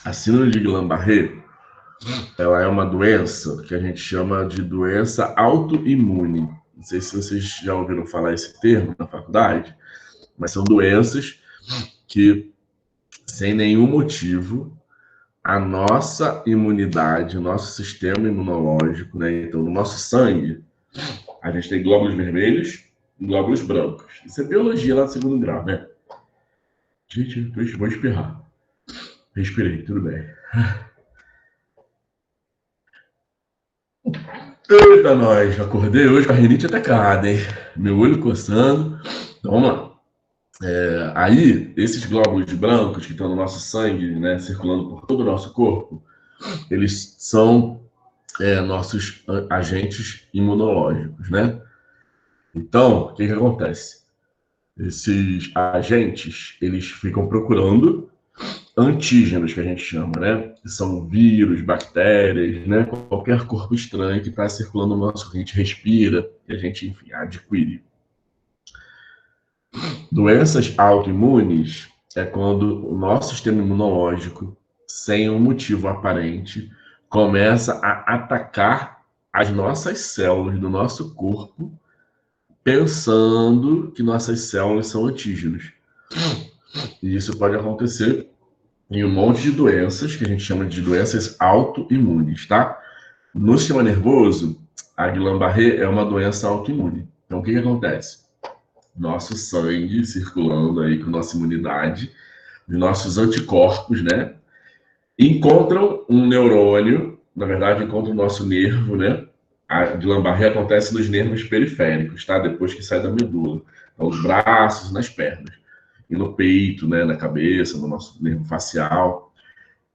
a síndrome de Guillain-Barré, ela é uma doença que a gente chama de doença autoimune. Não sei se vocês já ouviram falar esse termo na faculdade, mas são doenças que, sem nenhum motivo, a nossa imunidade, o nosso sistema imunológico, né? Então, no nosso sangue, a gente tem glóbulos vermelhos e glóbulos brancos. Isso é biologia lá do segundo grau, né? Gente, vou espirrar. Respirei, tudo bem. Eita, nós! Acordei hoje com a rinite atacada, hein? Meu olho coçando. Então, vamos lá. Aí, esses glóbulos brancos que estão no nosso sangue, né, circulando por todo o nosso corpo, eles são nossos agentes imunológicos, né? Então, o que acontece? Esses agentes, eles ficam procurando antígenos, que a gente chama, né? Que são vírus, bactérias, né? Qualquer corpo estranho que está circulando no nosso, que a gente respira e a gente, enfim, adquire. Doenças autoimunes é quando o nosso sistema imunológico, sem um motivo aparente, começa a atacar as nossas células do nosso corpo, pensando que nossas células são antígenos. E isso pode acontecer em um monte de doenças, que a gente chama de doenças autoimunes, tá? No sistema nervoso, a Guillain-Barré é uma doença autoimune. Então, o que acontece? Nosso sangue circulando aí com nossa imunidade, os nossos anticorpos, né? Encontram um neurônio, na verdade, encontram o nosso nervo, né? A Guillain-Barré acontece nos nervos periféricos, tá? Depois que sai da medula. Então, os braços, nas pernas. E no peito, né? Na cabeça, no nosso nervo facial.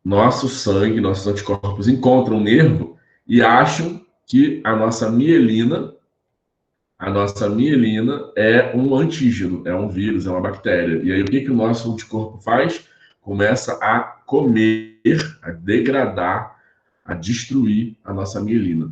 Nosso sangue, nossos anticorpos encontram o nervo e acham que a nossa mielina é um antígeno, é um vírus, é uma bactéria. E aí o que o nosso anticorpo faz? Começa a comer, a degradar, a destruir a nossa mielina.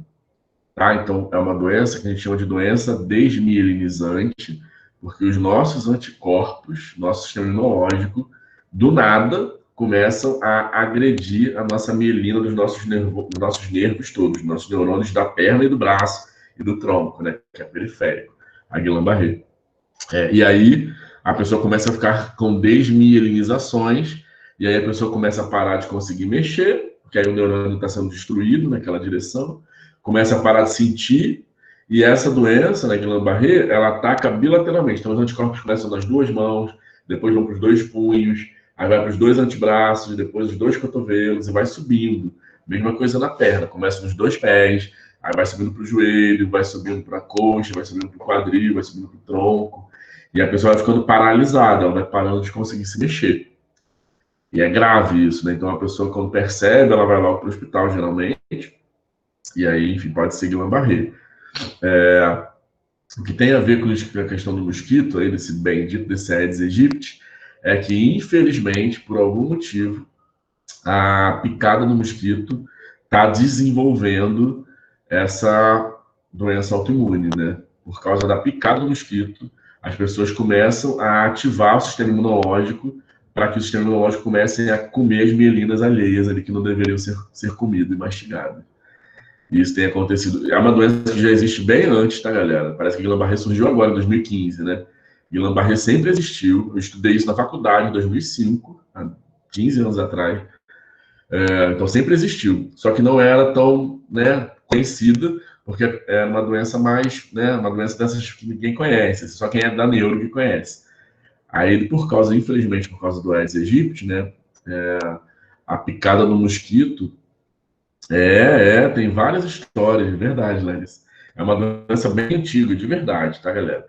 Tá? Então é uma doença que a gente chama de doença desmielinizante, porque os nossos anticorpos, nosso sistema imunológico, do nada, começam a agredir a nossa mielina dos nossos nervos todos, nossos neurônios da perna e do braço e do tronco, né, que é periférico, a Guillain-Barré. E aí a pessoa começa a ficar com desmielinizações, e aí a pessoa começa a parar de conseguir mexer, porque aí o neurônio está sendo destruído naquela direção, começa a parar de sentir, e essa doença, né, Guillain-Barré, ela ataca bilateralmente. Então os anticorpos começam nas duas mãos, depois vão para os dois punhos, aí vai para os dois antebraços, depois os dois cotovelos, e vai subindo. Mesma coisa na perna, começa nos dois pés, aí vai subindo para o joelho, vai subindo para a coxa, vai subindo para o quadril, vai subindo para o tronco. E a pessoa vai ficando paralisada, ela vai parando de conseguir se mexer. E é grave isso, né? Então a pessoa, quando percebe, ela vai logo para o hospital, geralmente. E aí, enfim, pode ser Guillain-Barré. O que tem a ver com a questão do mosquito, aí, desse bendito, desse Aedes aegypti, é que, infelizmente, por algum motivo, a picada do mosquito está desenvolvendo essa doença autoimune, né? Por causa da picada do mosquito, as pessoas começam a ativar o sistema imunológico para que o sistema imunológico comece a comer as mielinas alheias ali que não deveriam ser comidas e mastigadas. E isso tem acontecido. É uma doença que já existe bem antes, tá, galera? Parece que Guillain-Barré surgiu agora, em 2015, né? Guillain-Barré sempre existiu. Eu estudei isso na faculdade em 2005, há 15 anos atrás. Então sempre existiu. Só que não era tão, né, conhecida, porque é uma doença mais, né, uma doença dessas que ninguém conhece, só quem é da neuro que conhece. Aí, infelizmente, por causa do Aedes aegypti, né, a picada do mosquito, tem várias histórias, de verdade, Larissa. É uma doença bem antiga, de verdade, tá, galera?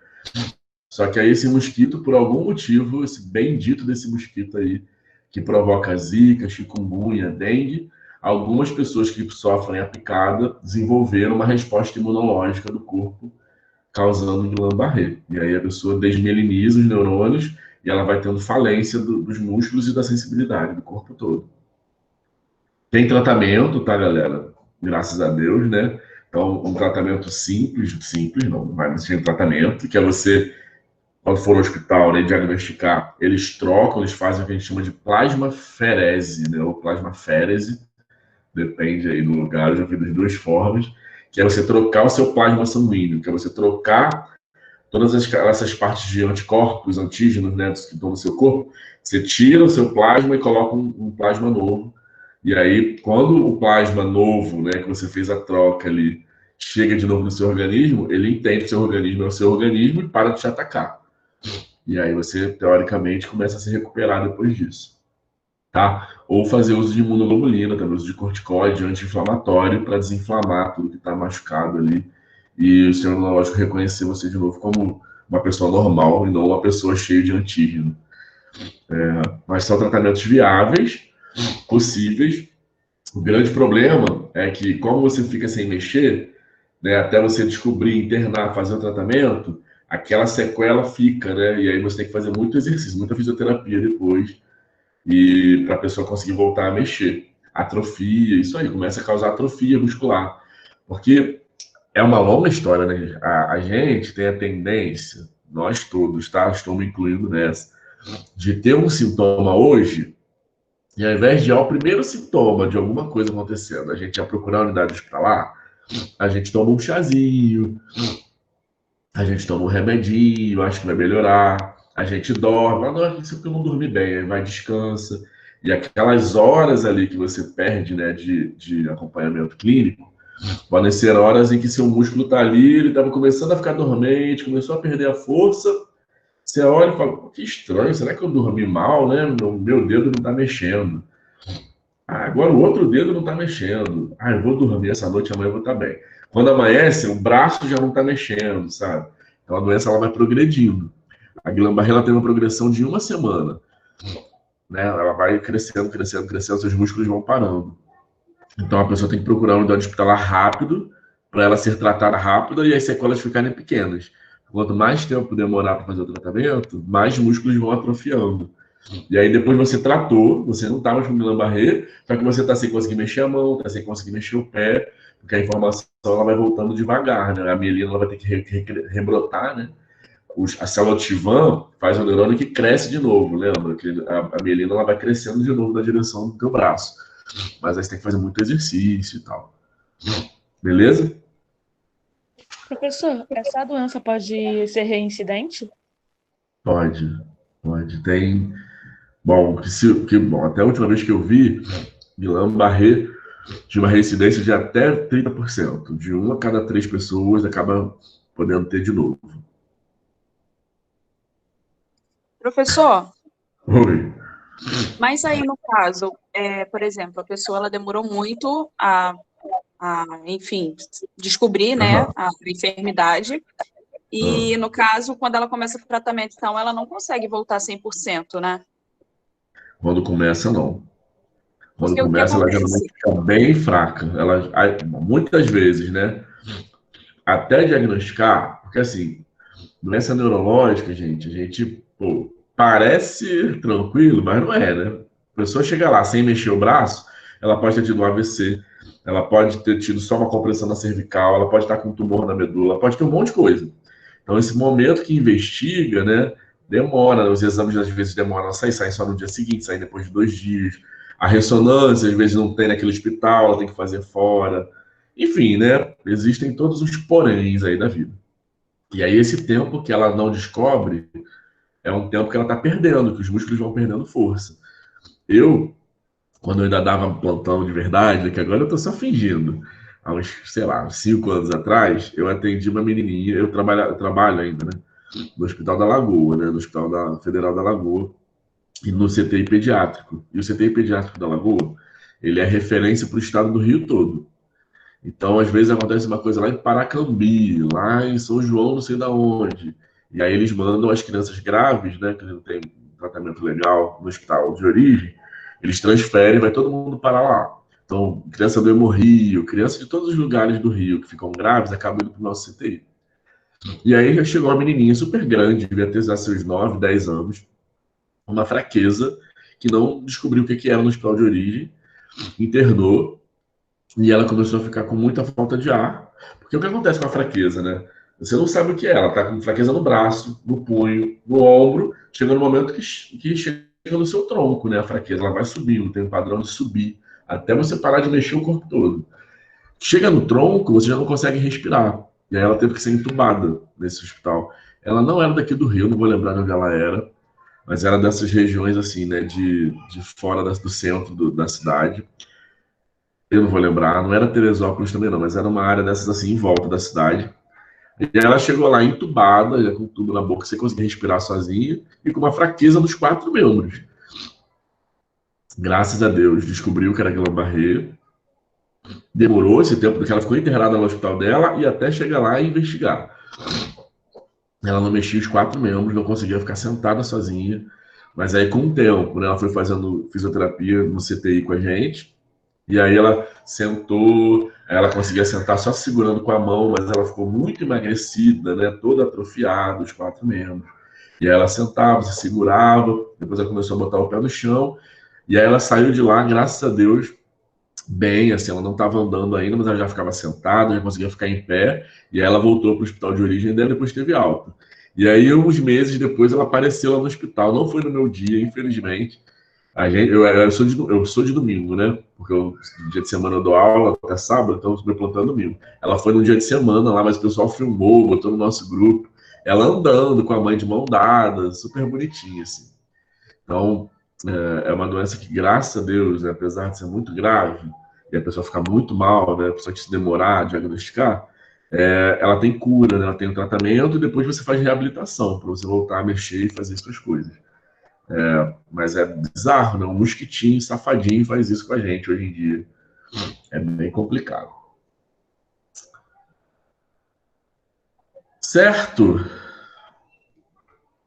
Só que aí esse mosquito, por algum motivo, esse bendito desse mosquito aí, que provoca zika, chikungunya, dengue, algumas pessoas que sofrem a picada desenvolveram uma resposta imunológica do corpo, causando Guillain-Barré. E aí a pessoa desmieliniza os neurônios e ela vai tendo falência dos músculos e da sensibilidade do corpo todo. Tem tratamento, tá, galera? graças a Deus, né? Então, um tratamento simples não vai existir um tratamento, que é você, quando for ao hospital, né, diagnosticar, eles trocam, eles fazem o que a gente chama de plasmaférese, né? Ou plasmaférese, depende aí do lugar, eu já vi das duas formas, que é você trocar o seu plasma sanguíneo, que é você trocar todas essas partes de anticorpos, antígenos, né, que estão no seu corpo, você tira o seu plasma e coloca um plasma novo. E aí, quando o plasma novo, né, que você fez a troca ali, chega de novo no seu organismo, ele entende que o seu organismo é o seu organismo e para de te atacar. E aí você, teoricamente, começa a se recuperar depois disso. Tá? Ou fazer uso de imunoglobulina, também uso de corticoide anti-inflamatório para desinflamar tudo que está machucado ali e o sistema imunológico reconhecer você de novo como uma pessoa normal e não uma pessoa cheia de antígeno. Mas são tratamentos viáveis, possíveis. O grande problema é que, como você fica sem mexer, né, até você descobrir, internar, fazer o tratamento, aquela sequela fica, né? E aí você tem que fazer muito exercício, muita fisioterapia depois, e para a pessoa conseguir voltar a mexer. Atrofia, isso aí, começa a causar atrofia muscular. Porque é uma longa história, né? A gente tem a tendência, nós todos, tá? Estou me incluindo nessa, de ter um sintoma hoje, e ao invés de ir ao primeiro sintoma de alguma coisa acontecendo, a gente ia procurar a unidade hospitalar, a gente toma um chazinho, a gente toma um remedinho, acho que vai melhorar, a gente dorme, não, isso porque eu não dormi bem, aí vai, descansa. E aquelas horas ali que você perde, né, de acompanhamento clínico, podem ser horas em que seu músculo está ali, ele estava começando a ficar dormente, começou a perder a força, você olha e fala, que estranho, será que eu dormi mal, né? Meu dedo não está mexendo. Agora o outro dedo não está mexendo. Eu vou dormir essa noite, amanhã eu vou estar bem. Quando amanhece, o braço já não está mexendo, sabe? Então a doença ela vai progredindo. A Guillain-Barré tem uma progressão de 1 semana. Né? Ela vai crescendo, crescendo, crescendo, seus músculos vão parando. Então a pessoa tem que procurar uma unidade hospitalar rápido, para ela ser tratada rápida e as sequelas ficarem pequenas. Quanto mais tempo demorar para fazer o tratamento, mais músculos vão atrofiando. E aí depois você tratou, você não está mais com Guillain-Barré, só que você está sem conseguir mexer a mão, está sem conseguir mexer o pé, porque a informação ela vai voltando devagar, né? A mielina ela vai ter que rebrotar, né? A célula Tivan faz um neurônio que cresce de novo, lembra? Que a mielina ela vai crescendo de novo na direção do teu braço. Mas aí você tem que fazer muito exercício e tal. Beleza? Professor, essa doença pode ser reincidente? Pode. Tem. Bom, até a última vez que eu vi, Guillain-Barré tinha uma reincidência de até 30%. De 1 a cada 3 pessoas acaba podendo ter de novo. Professor, Oi. mas aí no caso, por exemplo, a pessoa ela demorou muito a enfim, descobrir, né, a enfermidade, e no caso, quando ela começa o tratamento, então ela não consegue voltar 100%, né? Quando começa, não. Quando Porque o que começa, ela acontece? geralmente fica bem fraca. Muitas vezes, né? Até diagnosticar, porque assim, doença neurológica, gente, a gente parece tranquilo, mas não é, né? A pessoa chega lá sem mexer o braço, ela pode ter tido um AVC, ela pode ter tido só uma compressão na cervical, ela pode estar com um tumor na medula, ela pode ter um monte de coisa. Então, esse momento que investiga, né, demora, os exames às vezes demoram a sair, saem só no dia seguinte, saem depois de 2 dias. A ressonância, às vezes, não tem naquele hospital, ela tem que fazer fora. Enfim, né, existem todos os poréns aí da vida. E aí, esse tempo que ela não descobre é um tempo que ela está perdendo, que os músculos vão perdendo força. Quando eu ainda dava plantão de verdade, que agora eu estou só fingindo, há uns, 5 anos atrás, eu atendi uma menininha, eu trabalho ainda, né, no Hospital da Lagoa, né, no Hospital Federal da Lagoa, e no CTI pediátrico. E o CTI pediátrico da Lagoa, ele é referência para o estado do Rio todo. Então, às vezes, acontece uma coisa lá em Paracambi, lá em São João, não sei da onde. E aí eles mandam as crianças graves, né, que não tem tratamento legal no hospital de origem, eles transferem, vai todo mundo para lá. Então, criança do Hemorrio, criança de todos os lugares do Rio que ficam graves, acabam indo para o nosso CTI. E aí já chegou uma menininha super grande, devia ter seus 9, 10 anos, uma fraqueza, que não descobriu o que era no hospital de origem, internou, E ela começou a ficar com muita falta de ar. Porque o que acontece com a fraqueza, né? Você não sabe o que é. Ela está com fraqueza no braço, no punho, no ombro. Chega no momento que chega no seu tronco, né? A fraqueza, ela vai subindo, tem um padrão de subir, até você parar de mexer o corpo todo. Chega no tronco, você já não consegue respirar. E aí ela teve que ser entubada nesse hospital. Ela não era daqui do Rio, não vou lembrar de onde ela era, mas era dessas regiões, assim, né? De fora do centro da cidade. Eu não vou lembrar, não era Teresópolis também não, mas era uma área dessas assim, em volta da cidade. E ela chegou lá entubada, já com tubo na boca, sem conseguir respirar sozinha, e com uma fraqueza nos 4 membros. Graças a Deus, descobriu que era Guillain-Barré. Demorou esse tempo, porque ela ficou internada no hospital dela, e até chegar lá e investigar. Ela não mexia os 4 membros, não conseguia ficar sentada sozinha. Mas aí, com o tempo, né, ela foi fazendo fisioterapia no CTI com a gente. E aí ela sentou, ela conseguia sentar só segurando com a mão, mas ela ficou muito emagrecida, né? Toda atrofiada, os 4 membros. E aí ela sentava, se segurava, depois ela começou a botar o pé no chão, e aí ela saiu de lá, graças a Deus, bem, assim, ela não estava andando ainda, mas ela já ficava sentada, já conseguia ficar em pé, e aí ela voltou para o hospital de origem dela, depois teve alta. E aí, uns meses depois, ela apareceu lá no hospital, não foi no meu dia, infelizmente. Eu sou de domingo, né? Porque no dia de semana eu dou aula até sábado, então meu plantão é domingo. Ela foi no dia de semana lá, mas o pessoal filmou, botou no nosso grupo. Ela andando com a mãe de mão dada, super bonitinha, assim. Então, é uma doença que, graças a Deus, né, apesar de ser muito grave, e a pessoa ficar muito mal, né? A pessoa se demorar a diagnosticar, ela tem cura, né? Ela tem um tratamento e depois você faz reabilitação para você voltar a mexer e fazer suas coisas. Mas é bizarro, né? Um mosquitinho safadinho faz isso com a gente hoje em dia. É bem complicado. Certo?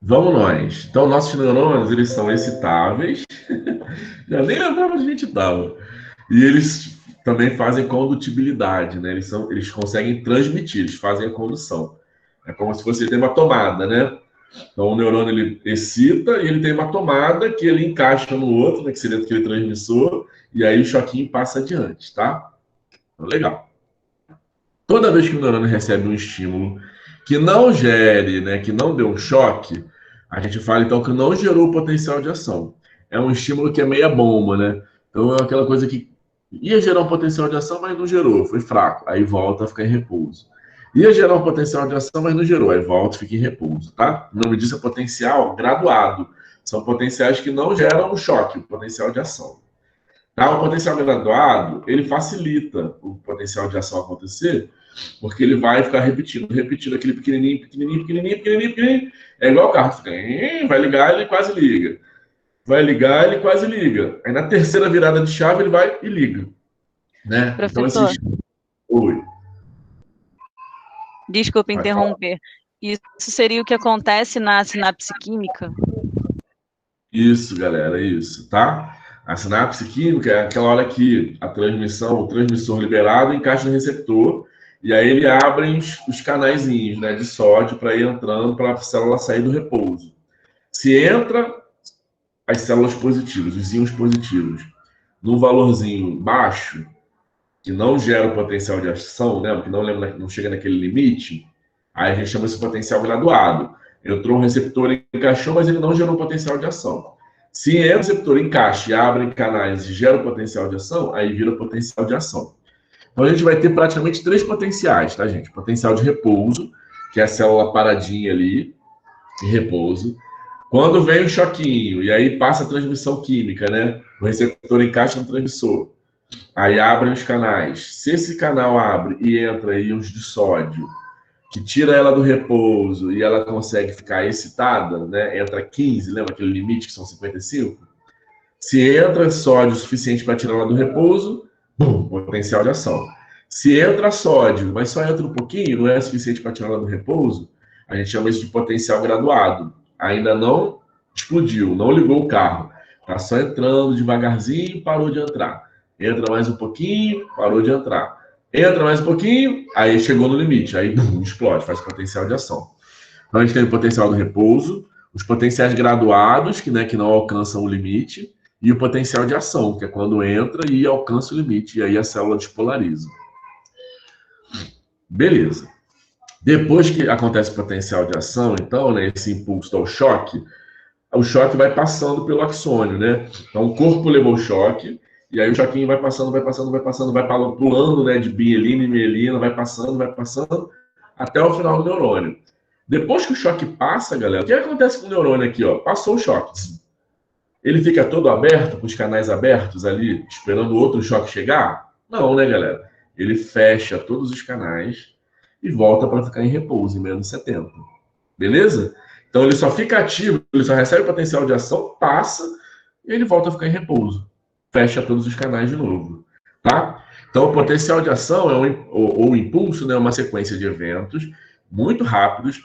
Vamos nós. Então, nossos neurônios, eles são excitáveis. Já nem lembrava onde a gente estava. E eles também fazem condutibilidade, né? Eles conseguem transmitir, eles fazem a condução. É como se você tem uma tomada, né? Então, o neurônio, ele excita e ele tem uma tomada que ele encaixa no outro, né, que seria aquele transmissor, e aí o choquinho passa adiante, tá? Então, legal. Toda vez que o neurônio recebe um estímulo que não gere, né, que não dê um choque, a gente fala, então, que não gerou potencial de ação. É um estímulo que é meia bomba, né? Então, é aquela coisa que ia gerar um potencial de ação, mas não gerou, foi fraco. Aí volta a ficar em repouso. Ia gerar um potencial de ação, mas não gerou. Aí volta e fica em repouso, tá? O nome disso é potencial graduado. São potenciais que não geram um choque, o potencial de ação. Tá? O potencial graduado, ele facilita o potencial de ação acontecer, porque ele vai ficar repetindo aquele pequenininho, pequenininho, pequenininho, pequenininho, pequenininho. É igual o carro, fica, vai ligar, ele quase liga. Vai ligar, ele quase liga. Aí na terceira virada de chave, ele vai e liga. Né? Professor. Então, Oi. Desculpa interromper. Isso seria o que acontece na sinapse química? Isso, galera, isso, tá? A sinapse química é aquela hora que o transmissor liberado encaixa no receptor, e aí ele abre os canaizinhos, né, de sódio para ir entrando para a célula sair do repouso. Se entra as células positivas, os íons positivos, num valorzinho baixo, que não gera o potencial de ação, né, que não chega naquele limite, aí a gente chama esse potencial graduado. Entrou um receptor, encaixou, mas ele não gerou potencial de ação. Se o receptor encaixa e abre canais e gera o potencial de ação, aí vira potencial de ação. Então a gente vai ter praticamente 3 potenciais, tá, gente? Potencial de repouso, que é a célula paradinha ali, em repouso. Quando vem o choquinho, e aí passa a transmissão química, né? O receptor encaixa no transmissor. Aí abrem os canais. Se esse canal abre e entra íons de sódio, que tira ela do repouso e ela consegue ficar excitada, né? Entra 15, lembra aquele limite que são 55? Se entra sódio o suficiente para tirar ela do repouso, bum, potencial de ação. Se entra sódio, mas só entra um pouquinho, não é suficiente para tirar ela do repouso, a gente chama isso de potencial graduado. Ainda não explodiu, não ligou o carro. Está só entrando devagarzinho, parou de entrar. Entra mais um pouquinho, parou de entrar. Entra mais um pouquinho, aí chegou no limite. Aí explode, faz potencial de ação. Então a gente tem o potencial do repouso, os potenciais graduados, que não alcançam o limite, e o potencial de ação, que é quando entra e alcança o limite, e aí a célula despolariza. Beleza. Depois que acontece o potencial de ação, então, né, esse impulso ao choque, o choque vai passando pelo axônio, né? Então, o corpo levou o choque, e aí o choquinho vai passando, vai pulando, né, de mielina em mielina, vai passando, até o final do neurônio. Depois que o choque passa, galera, o que acontece com o neurônio aqui, ó? Passou o choque. Ele fica todo aberto, com os canais abertos ali, esperando outro choque chegar? Não, né, galera? Ele fecha todos os canais e volta para ficar em repouso, em menos 70. Beleza? Então ele só fica ativo, ele só recebe o potencial de ação, passa, e ele volta a ficar em repouso. Fecha todos os canais de novo. Tá? Então o potencial de ação ou o impulso, né, é uma sequência de eventos muito rápidos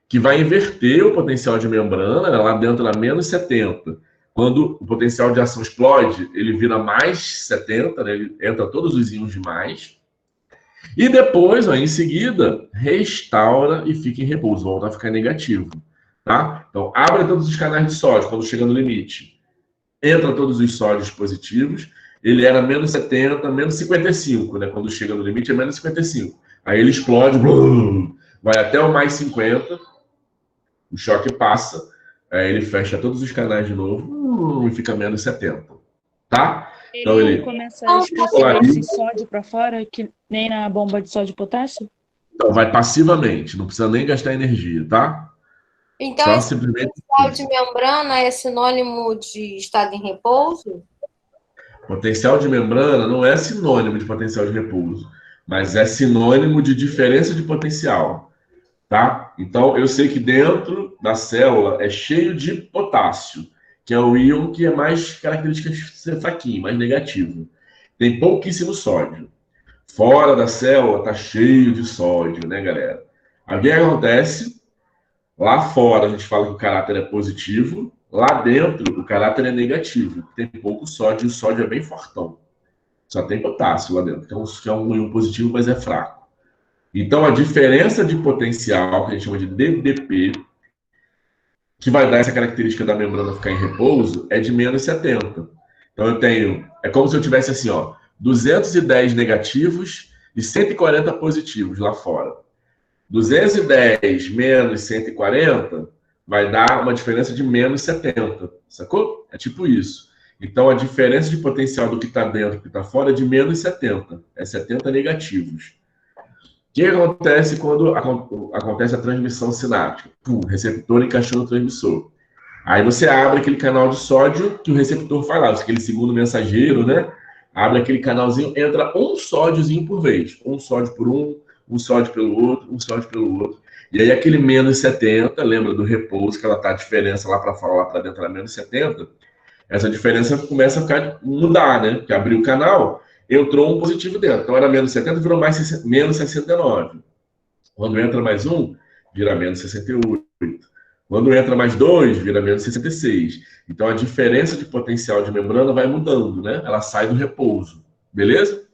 que vai inverter o potencial de membrana, né, lá dentro da menos 70. Quando o potencial de ação explode, ele vira mais 70, né, ele entra todos os íons de mais. E depois, ó, em seguida, restaura e fica em repouso, volta a ficar negativo. Tá? Então, abre todos os canais de sódio quando chega no limite. Entra todos os sódios positivos. Ele era menos 70, menos 55, né? Quando chega no limite é menos 55. Aí ele explode, blum, vai até o mais 50, o choque passa, aí ele fecha todos os canais de novo e fica menos 70. Tá? Então ele começa a expulsar esse sódio para fora, que nem na bomba de sódio e potássio? Então vai passivamente, não precisa nem gastar energia, tá? Então, só esse simplesmente potencial de membrana é sinônimo de estado em repouso? Potencial de membrana não é sinônimo de potencial de repouso, mas é sinônimo de diferença de potencial, tá? Então, eu sei que dentro da célula é cheio de potássio, que é o íon que é mais característica de ser fraquinho, mais negativo. Tem pouquíssimo sódio. Fora da célula tá cheio de sódio, né, galera? Aí o que acontece? Lá fora a gente fala que o caráter é positivo, lá dentro o caráter é negativo. Tem pouco sódio e o sódio é bem fortão. Só tem potássio lá dentro, que é um íon positivo, mas é fraco. Então a diferença de potencial, que a gente chama de DDP, que vai dar essa característica da membrana ficar em repouso, é de menos 70. Então eu tenho, é como se eu tivesse assim, ó, 210 negativos e 140 positivos lá fora. 210 menos 140 vai dar uma diferença de menos 70, sacou? É tipo isso. Então, a diferença de potencial do que está dentro e do que está fora é de menos 70. É 70 negativos. O que acontece quando acontece a transmissão sináptica? Pum, receptor encaixou no transmissor. Aí você abre aquele canal de sódio que o receptor faz lá, aquele segundo mensageiro, né? Abre aquele canalzinho, entra um sódiozinho por vez. Um sódio por um sódio pelo outro, um sódio pelo outro. E aí aquele menos 70, lembra do repouso, que ela tá a diferença lá para fora, lá para dentro era menos 70. Essa diferença começa a mudar, né? Porque abriu o canal, entrou um positivo dentro. Então era menos 70, virou menos 69. Quando entra mais um, vira menos 68. Quando entra mais dois, vira menos 66. Então a diferença de potencial de membrana vai mudando, né? Ela sai do repouso. Beleza?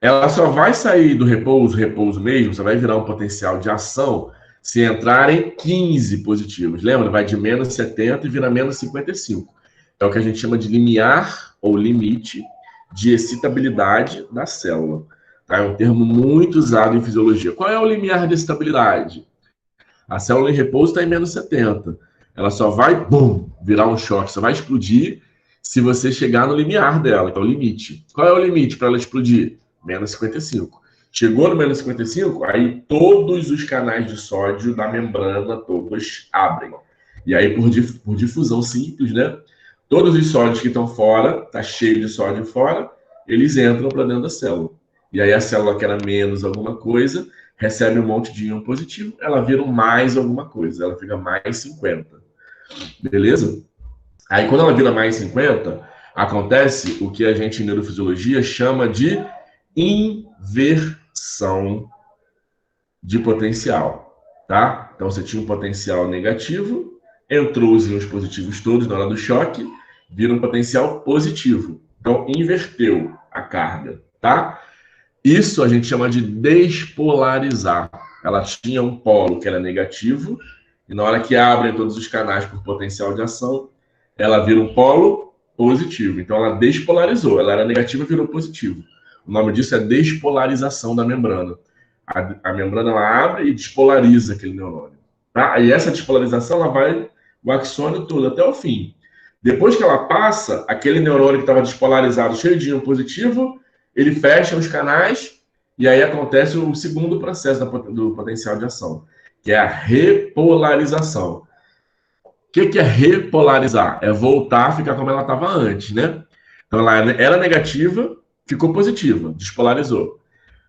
Ela só vai sair do repouso mesmo, só vai virar um potencial de ação se entrarem 15 positivos. Lembra? Vai de menos 70 e vira menos 55. É o que a gente chama de limiar ou limite de excitabilidade da célula. Tá? É um termo muito usado em fisiologia. Qual é o limiar de excitabilidade? A célula em repouso está em menos 70. Ela só vai, bum, virar um choque, só vai explodir se você chegar no limiar dela, que é o limite. Qual é o limite para ela explodir? Menos 55. Chegou no menos 55, aí todos os canais de sódio da membrana, todos abrem. E aí, por difusão simples, né? Todos os sódios que estão fora, tá cheio de sódio fora, eles entram para dentro da célula. E aí a célula que era menos alguma coisa, recebe um monte de íon positivo, ela vira um mais alguma coisa, ela fica mais 50. Beleza? Aí quando ela vira mais 50, acontece o que a gente em neurofisiologia chama de inversão de potencial, tá? Então você tinha um potencial negativo, entrou os íons positivos todos na hora do choque, vira um potencial positivo. Então inverteu a carga, tá? Isso a gente chama de despolarizar. Ela tinha um polo que era negativo, e na hora que abrem todos os canais por potencial de ação, ela vira um polo positivo. Então, ela despolarizou. Ela era negativa e virou positivo. O nome disso é despolarização da membrana. A membrana ela abre e despolariza aquele neurônio. Tá? E essa despolarização ela vai o axônio todo até o fim. Depois que ela passa, aquele neurônio que estava despolarizado, cheio de íon positivo, ele fecha os canais e aí acontece o segundo processo do potencial de ação, que é a repolarização. O que é repolarizar? É voltar a ficar como ela estava antes, né? Então ela era negativa, ficou positiva, despolarizou.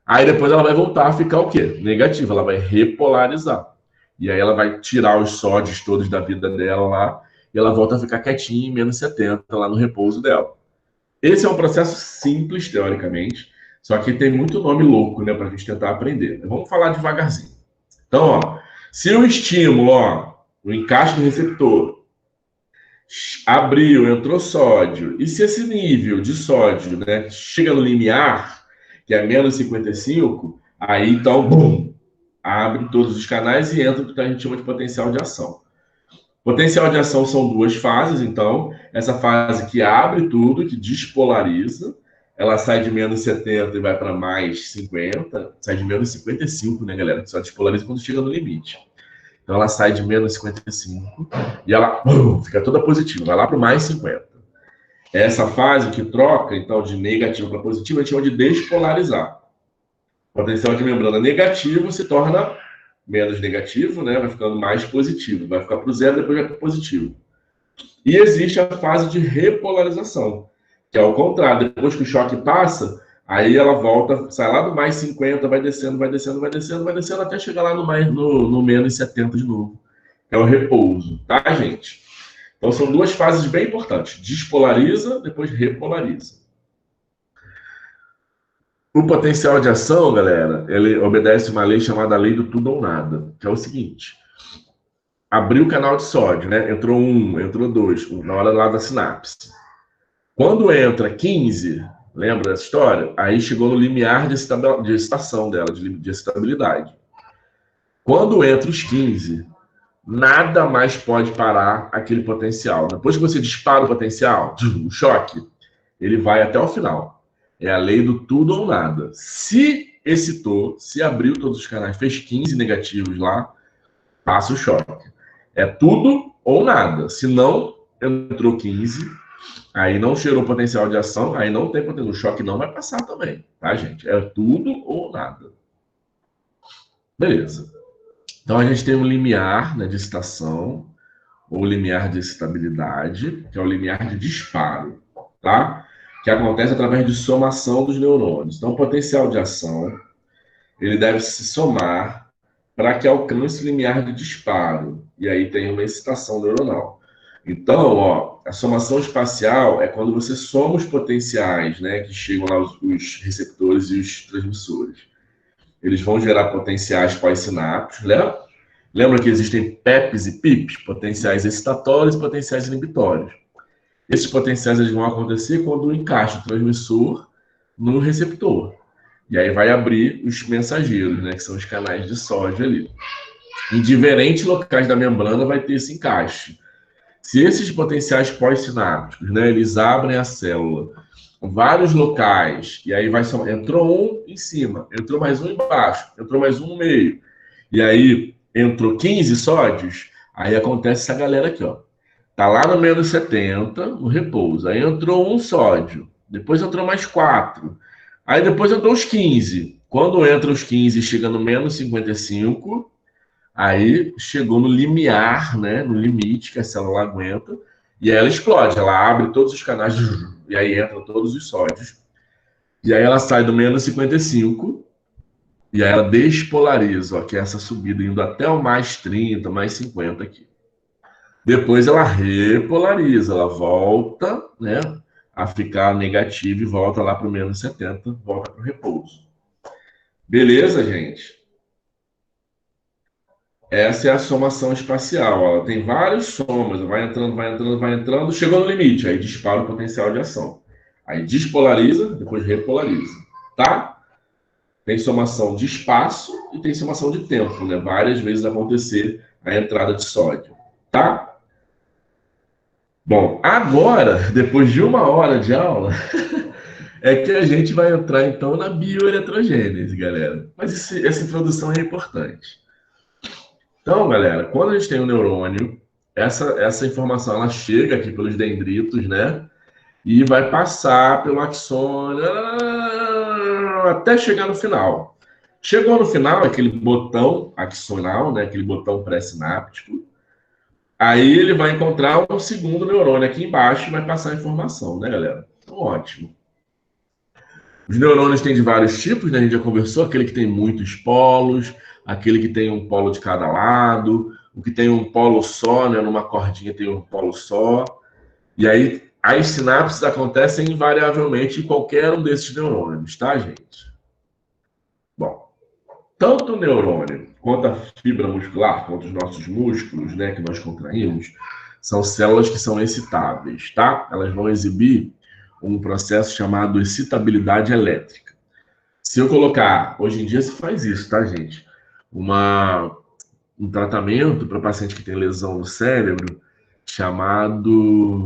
Aí depois ela vai voltar a ficar o quê? Negativa, ela vai repolarizar. E aí ela vai tirar os sódios todos da vida dela lá, e ela volta a ficar quietinha em menos 70, lá no repouso dela. Esse é um processo simples, teoricamente, só que tem muito nome louco, né, para a gente tentar aprender. Vamos falar devagarzinho. Então, ó, se o estímulo, ó, o encaixe do receptor, abriu, entrou sódio, e se esse nível de sódio, né, chega no limiar, que é menos 55, aí então, bum, abre todos os canais e entra o que a gente chama de potencial de ação. Potencial de ação são duas fases, então, essa fase que abre tudo, que despolariza, ela sai de menos 70 e vai para mais 50, sai de menos 55, né, galera? Que só despolariza quando chega no limite. Então, ela sai de menos 55 e ela fica toda positiva, vai lá para mais 50. Essa fase que troca, então, de negativo para positivo, a gente chama de despolarizar. O potencial de membrana negativo se torna menos negativo, né? Vai ficando mais positivo. Vai ficar para o zero, depois vai para o positivo. E existe a fase de repolarização, que é o contrário. Depois que o choque passa, aí ela volta, sai lá do mais 50, vai descendo, vai descendo, vai descendo, vai descendo, até chegar lá no menos 70 de novo. É o repouso, tá, gente? Então, são duas fases bem importantes. Despolariza, depois repolariza. O potencial de ação, galera, ele obedece uma lei chamada lei do tudo ou nada, que é o seguinte. Abriu o canal de sódio, né? Entrou 1, entrou 2, na hora lá da sinapse. Quando entra 15, lembra dessa história? Aí chegou no limiar de excitação dela, de estabilidade. Quando entra os 15, nada mais pode parar aquele potencial. Depois que você dispara o potencial, o choque, ele vai até o final. É a lei do tudo ou nada. Se excitou, se abriu todos os canais, fez 15 negativos lá, passa o choque. É tudo ou nada. Se não entrou 15, aí não cheirou potencial de ação, aí não tem potencial. O choque não vai passar também, tá, gente? É tudo ou nada. Beleza. Então, a gente tem um limiar, né, de excitação, ou limiar de excitabilidade, que é o limiar de disparo, tá? Que acontece através de somação dos neurônios. Então, o potencial de ação, ele deve se somar para que alcance o limiar de disparo. E aí tem uma excitação neuronal. Então, ó, a somação espacial é quando você soma os potenciais, né, que chegam lá os receptores e os transmissores. Eles vão gerar potenciais pós-sinápticos, lembra que existem PEPs e PIPs, potenciais excitatórios e potenciais inibitórios. Esses potenciais eles vão acontecer quando encaixa o transmissor no receptor. E aí vai abrir os mensageiros, né, que são os canais de sódio ali. Em diferentes locais da membrana vai ter esse encaixe. Se esses potenciais pós-sinápticos, né, eles abrem a célula, vários locais, e aí vai somar, entrou um em cima, entrou mais um embaixo, entrou mais um no meio, e aí entrou 15 sódios, aí acontece essa galera aqui, ó. Tá lá no menos 70, no repouso, aí entrou um sódio, depois entrou mais 4, aí depois entrou os 15. Quando entra os 15 e chega no menos 55, aí chegou no limiar, né, no limite que a célula aguenta, e aí ela explode, ela abre todos os canais, e aí entram todos os sódios. E aí ela sai do menos 55, e aí ela despolariza, ó, que é essa subida, indo até o mais 30, mais 50 aqui. Depois ela repolariza, ela volta, né, a ficar negativa e volta lá para o menos 70, volta para o repouso. Beleza, gente? Essa é a somação espacial. Ela tem vários somas, vai entrando, vai entrando, vai entrando, chegou no limite, aí dispara o potencial de ação. Aí despolariza, depois repolariza, tá? Tem somação de espaço e tem somação de tempo, né? Várias vezes acontecer a entrada de sódio, tá? Bom, agora, depois de 1 hora de aula, é que a gente vai entrar, então, na bioeletrogênese, galera. Mas essa introdução é importante. Então, galera, quando a gente tem um neurônio, essa informação ela chega aqui pelos dendritos, né? E vai passar pelo axônio até chegar no final. Chegou no final, aquele botão axonal, né? Aquele botão pré-sináptico. Aí ele vai encontrar um segundo neurônio aqui embaixo e vai passar a informação, né, galera? Então, ótimo. Os neurônios têm de vários tipos, né? A gente já conversou, aquele que tem muitos polos, aquele que tem um polo de cada lado, o que tem um polo só, né? Numa cordinha tem um polo só. E aí, as sinapses acontecem invariavelmente em qualquer um desses neurônios, tá, gente? Bom, tanto o neurônio quanto a fibra muscular, quanto os nossos músculos, né, que nós contraímos, são células que são excitáveis, tá? Elas vão exibir um processo chamado excitabilidade elétrica. Se eu colocar, hoje em dia se faz isso, tá, gente? Um tratamento para paciente que tem lesão no cérebro chamado...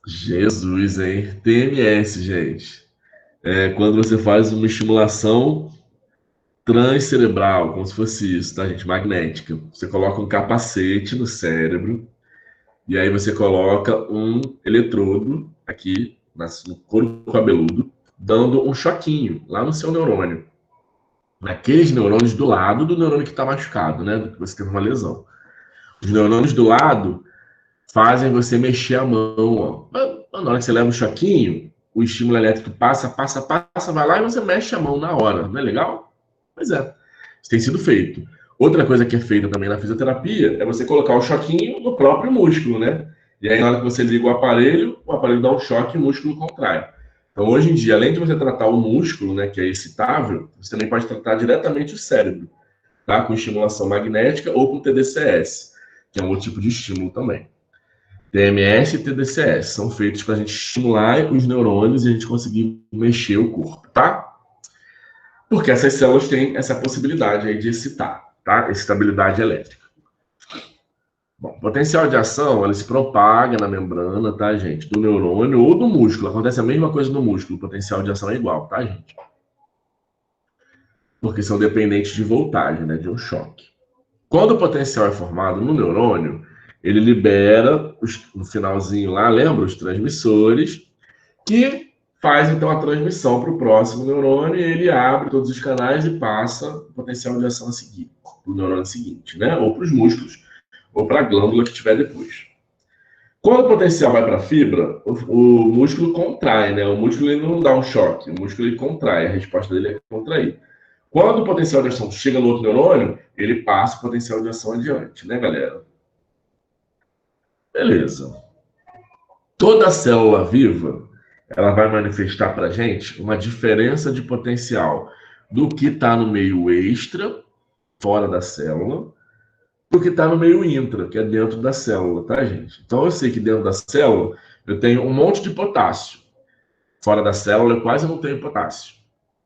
Jesus, hein? TMS, gente. Quando você faz uma estimulação transcerebral, como se fosse isso, tá, gente? Magnética. Você coloca um capacete no cérebro e aí você coloca um eletrodo aqui no couro cabeludo, dando um choquinho lá no seu neurônio. Naqueles neurônios do lado do neurônio que está machucado, né? Do que você teve uma lesão. Os neurônios do lado fazem você mexer a mão, ó. Na hora que você leva o choquinho, o estímulo elétrico passa, vai lá e você mexe a mão na hora. Não é legal? Pois é. Isso tem sido feito. Outra coisa que é feita também na fisioterapia é você colocar o choquinho no próprio músculo, né? E aí, na hora que você liga o aparelho dá um choque e o músculo contrai. Então, hoje em dia, além de você tratar o músculo, né, que é excitável, você também pode tratar diretamente o cérebro, tá? Com estimulação magnética ou com TDCS, que é um outro tipo de estímulo também. TMS e TDCS são feitos para a gente estimular os neurônios e a gente conseguir mexer o corpo, tá? Porque essas células têm essa possibilidade aí de excitar, tá? Excitabilidade elétrica. Bom, potencial de ação, ele se propaga na membrana, tá, gente? Do neurônio ou do músculo. Acontece a mesma coisa no músculo. O potencial de ação é igual, tá, gente? Porque são dependentes de voltagem, né? De um choque. Quando o potencial é formado no neurônio, ele libera, no finalzinho lá, lembra? Os transmissores, que faz, então, a transmissão para o próximo neurônio e ele abre todos os canais e passa o potencial de ação a seguir, para o neurônio seguinte, né? Ou para os músculos, ou para a glândula que tiver depois. Quando o potencial vai para a fibra, o músculo contrai, né? O músculo ele não dá um choque, o músculo ele contrai, a resposta dele é contrair. Quando o potencial de ação chega no outro neurônio, ele passa o potencial de ação adiante, né, galera? Beleza. Toda célula viva, ela vai manifestar para a gente uma diferença de potencial do que está no meio extra, fora da célula, do que está no meio intra, que é dentro da célula, tá, gente? Então, eu sei que dentro da célula eu tenho um monte de potássio. Fora da célula, eu quase não tenho potássio.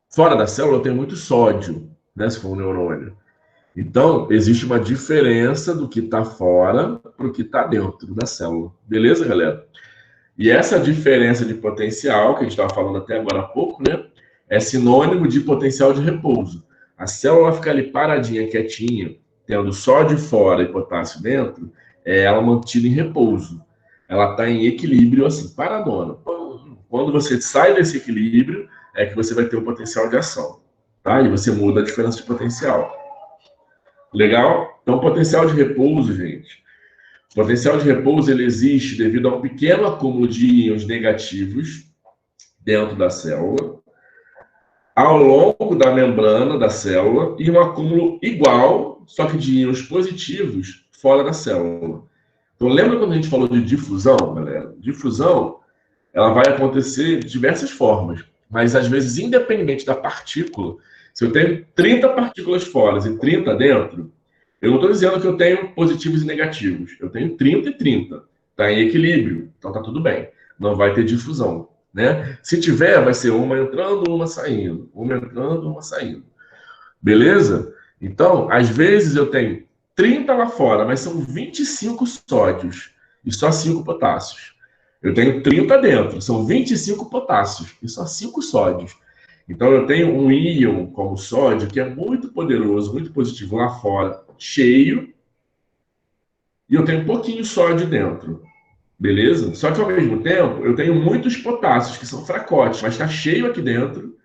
Fora da célula, eu tenho muito sódio, né, se for um neurônio. Então, existe uma diferença do que está fora para o que está dentro da célula. Beleza, galera? E essa diferença de potencial, que a gente estava falando até agora há pouco, né, é sinônimo de potencial de repouso. A célula fica ali paradinha, quietinha, tendo sódio fora e potássio dentro, é ela mantida em repouso. Ela está em equilíbrio, assim, paradona. Quando você sai desse equilíbrio, é que você vai ter o potencial de ação, tá? E você muda a diferença de potencial. Legal? Então, potencial de repouso, gente. O potencial de repouso, ele existe devido a um pequeno acúmulo de íons negativos dentro da célula, ao longo da membrana da célula, e um acúmulo igual, só que de íons positivos, fora da célula. Então, lembra quando a gente falou de difusão, galera? Difusão, ela vai acontecer de diversas formas, mas às vezes, independente da partícula, se eu tenho 30 partículas fora e 30 dentro, eu não estou dizendo que eu tenho positivos e negativos. Eu tenho 30 e 30. Está em equilíbrio, então está tudo bem. Não vai ter difusão, né? Se tiver, vai ser uma entrando, uma saindo. Uma entrando, uma saindo. Beleza? Então, às vezes eu tenho 30 lá fora, mas são 25 sódios e só 5 potássios. Eu tenho 30 dentro, são 25 potássios e só 5 sódios. Então, eu tenho um íon como sódio que é muito poderoso, muito positivo lá fora, cheio, e eu tenho um pouquinho sódio dentro. Beleza? Só que, ao mesmo tempo, eu tenho muitos potássios, que são fracotes, mas está cheio aqui dentro,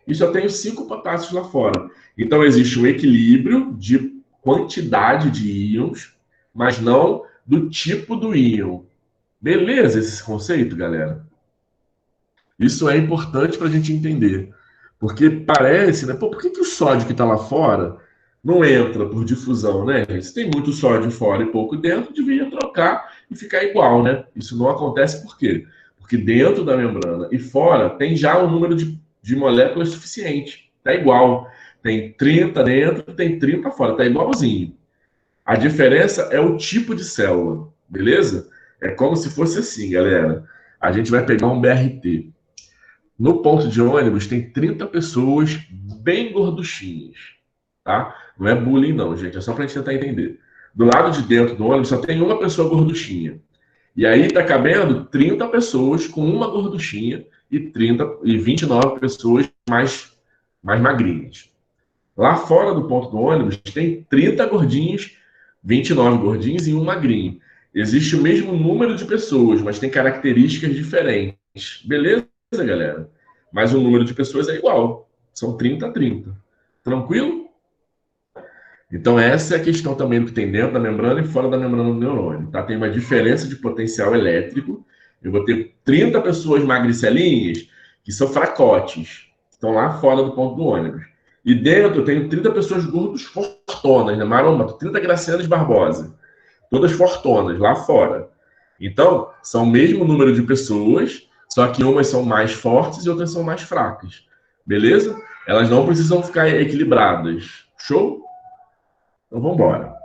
e só tenho 5 potássios lá fora. Então, existe um equilíbrio de quantidade de íons, mas não do tipo do íon. Beleza esse conceito, galera? Isso é importante para a gente entender. Porque parece, né? Pô, por que o sódio que está lá fora não entra por difusão, né? Se tem muito sódio fora e pouco dentro, devia trocar e ficar igual, né? Isso não acontece por quê? Porque dentro da membrana e fora tem já um número de moléculas suficiente. Está igual. Tem 30 dentro, tem 30 fora. Está igualzinho. A diferença é o tipo de célula, beleza? É como se fosse assim, galera. A gente vai pegar um BRT. No ponto de ônibus tem 30 pessoas bem gorduchinhas, tá? Não é bullying não, gente. É só pra gente tentar entender. Do lado de dentro do ônibus só tem uma pessoa gorduchinha. E aí tá cabendo 30 pessoas com uma gorduchinha e 29 pessoas mais magrinhas. Lá fora do ponto do ônibus tem 30 gordinhos, 29 gordinhos e um magrinho. Existe o mesmo número de pessoas, mas tem características diferentes. Beleza, galera? Mas o número de pessoas é igual. São 30 a 30. Tranquilo? Então, essa é a questão também do que tem dentro da membrana e fora da membrana do neurônio. Tá? Tem uma diferença de potencial elétrico. Eu vou ter 30 pessoas magricelinhas que são fracotes. Estão lá fora do ponto do ônibus. E dentro eu tenho 30 pessoas gordas fortonas, né? Maromba, 30 Gracianas Barbosa. Todas fortonas, lá fora. Então, são o mesmo número de pessoas, só que umas são mais fortes e outras são mais fracas. Beleza? Elas não precisam ficar equilibradas. Show? Então, vamos embora.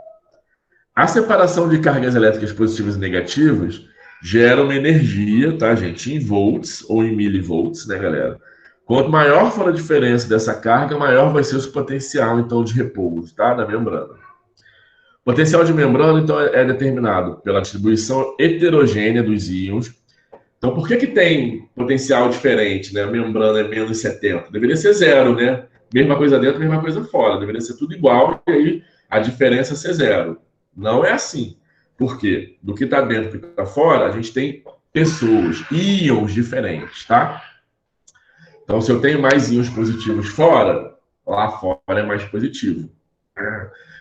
A separação de cargas elétricas positivas e negativas gera uma energia, tá, gente? Em volts ou em milivolts, né, galera? Quanto maior for a diferença dessa carga, maior vai ser o potencial, então, de repouso, tá? Da membrana. O potencial de membrana, então, é determinado pela distribuição heterogênea dos íons. Então, por que tem potencial diferente, né? A membrana é menos 70? Deveria ser zero, né? Mesma coisa dentro, mesma coisa fora. Deveria ser tudo igual e aí a diferença ser zero. Não é assim. Por quê? Do que está dentro e do que está fora, a gente tem pessoas, íons diferentes, tá? Então, se eu tenho mais íons positivos fora, lá fora é mais positivo.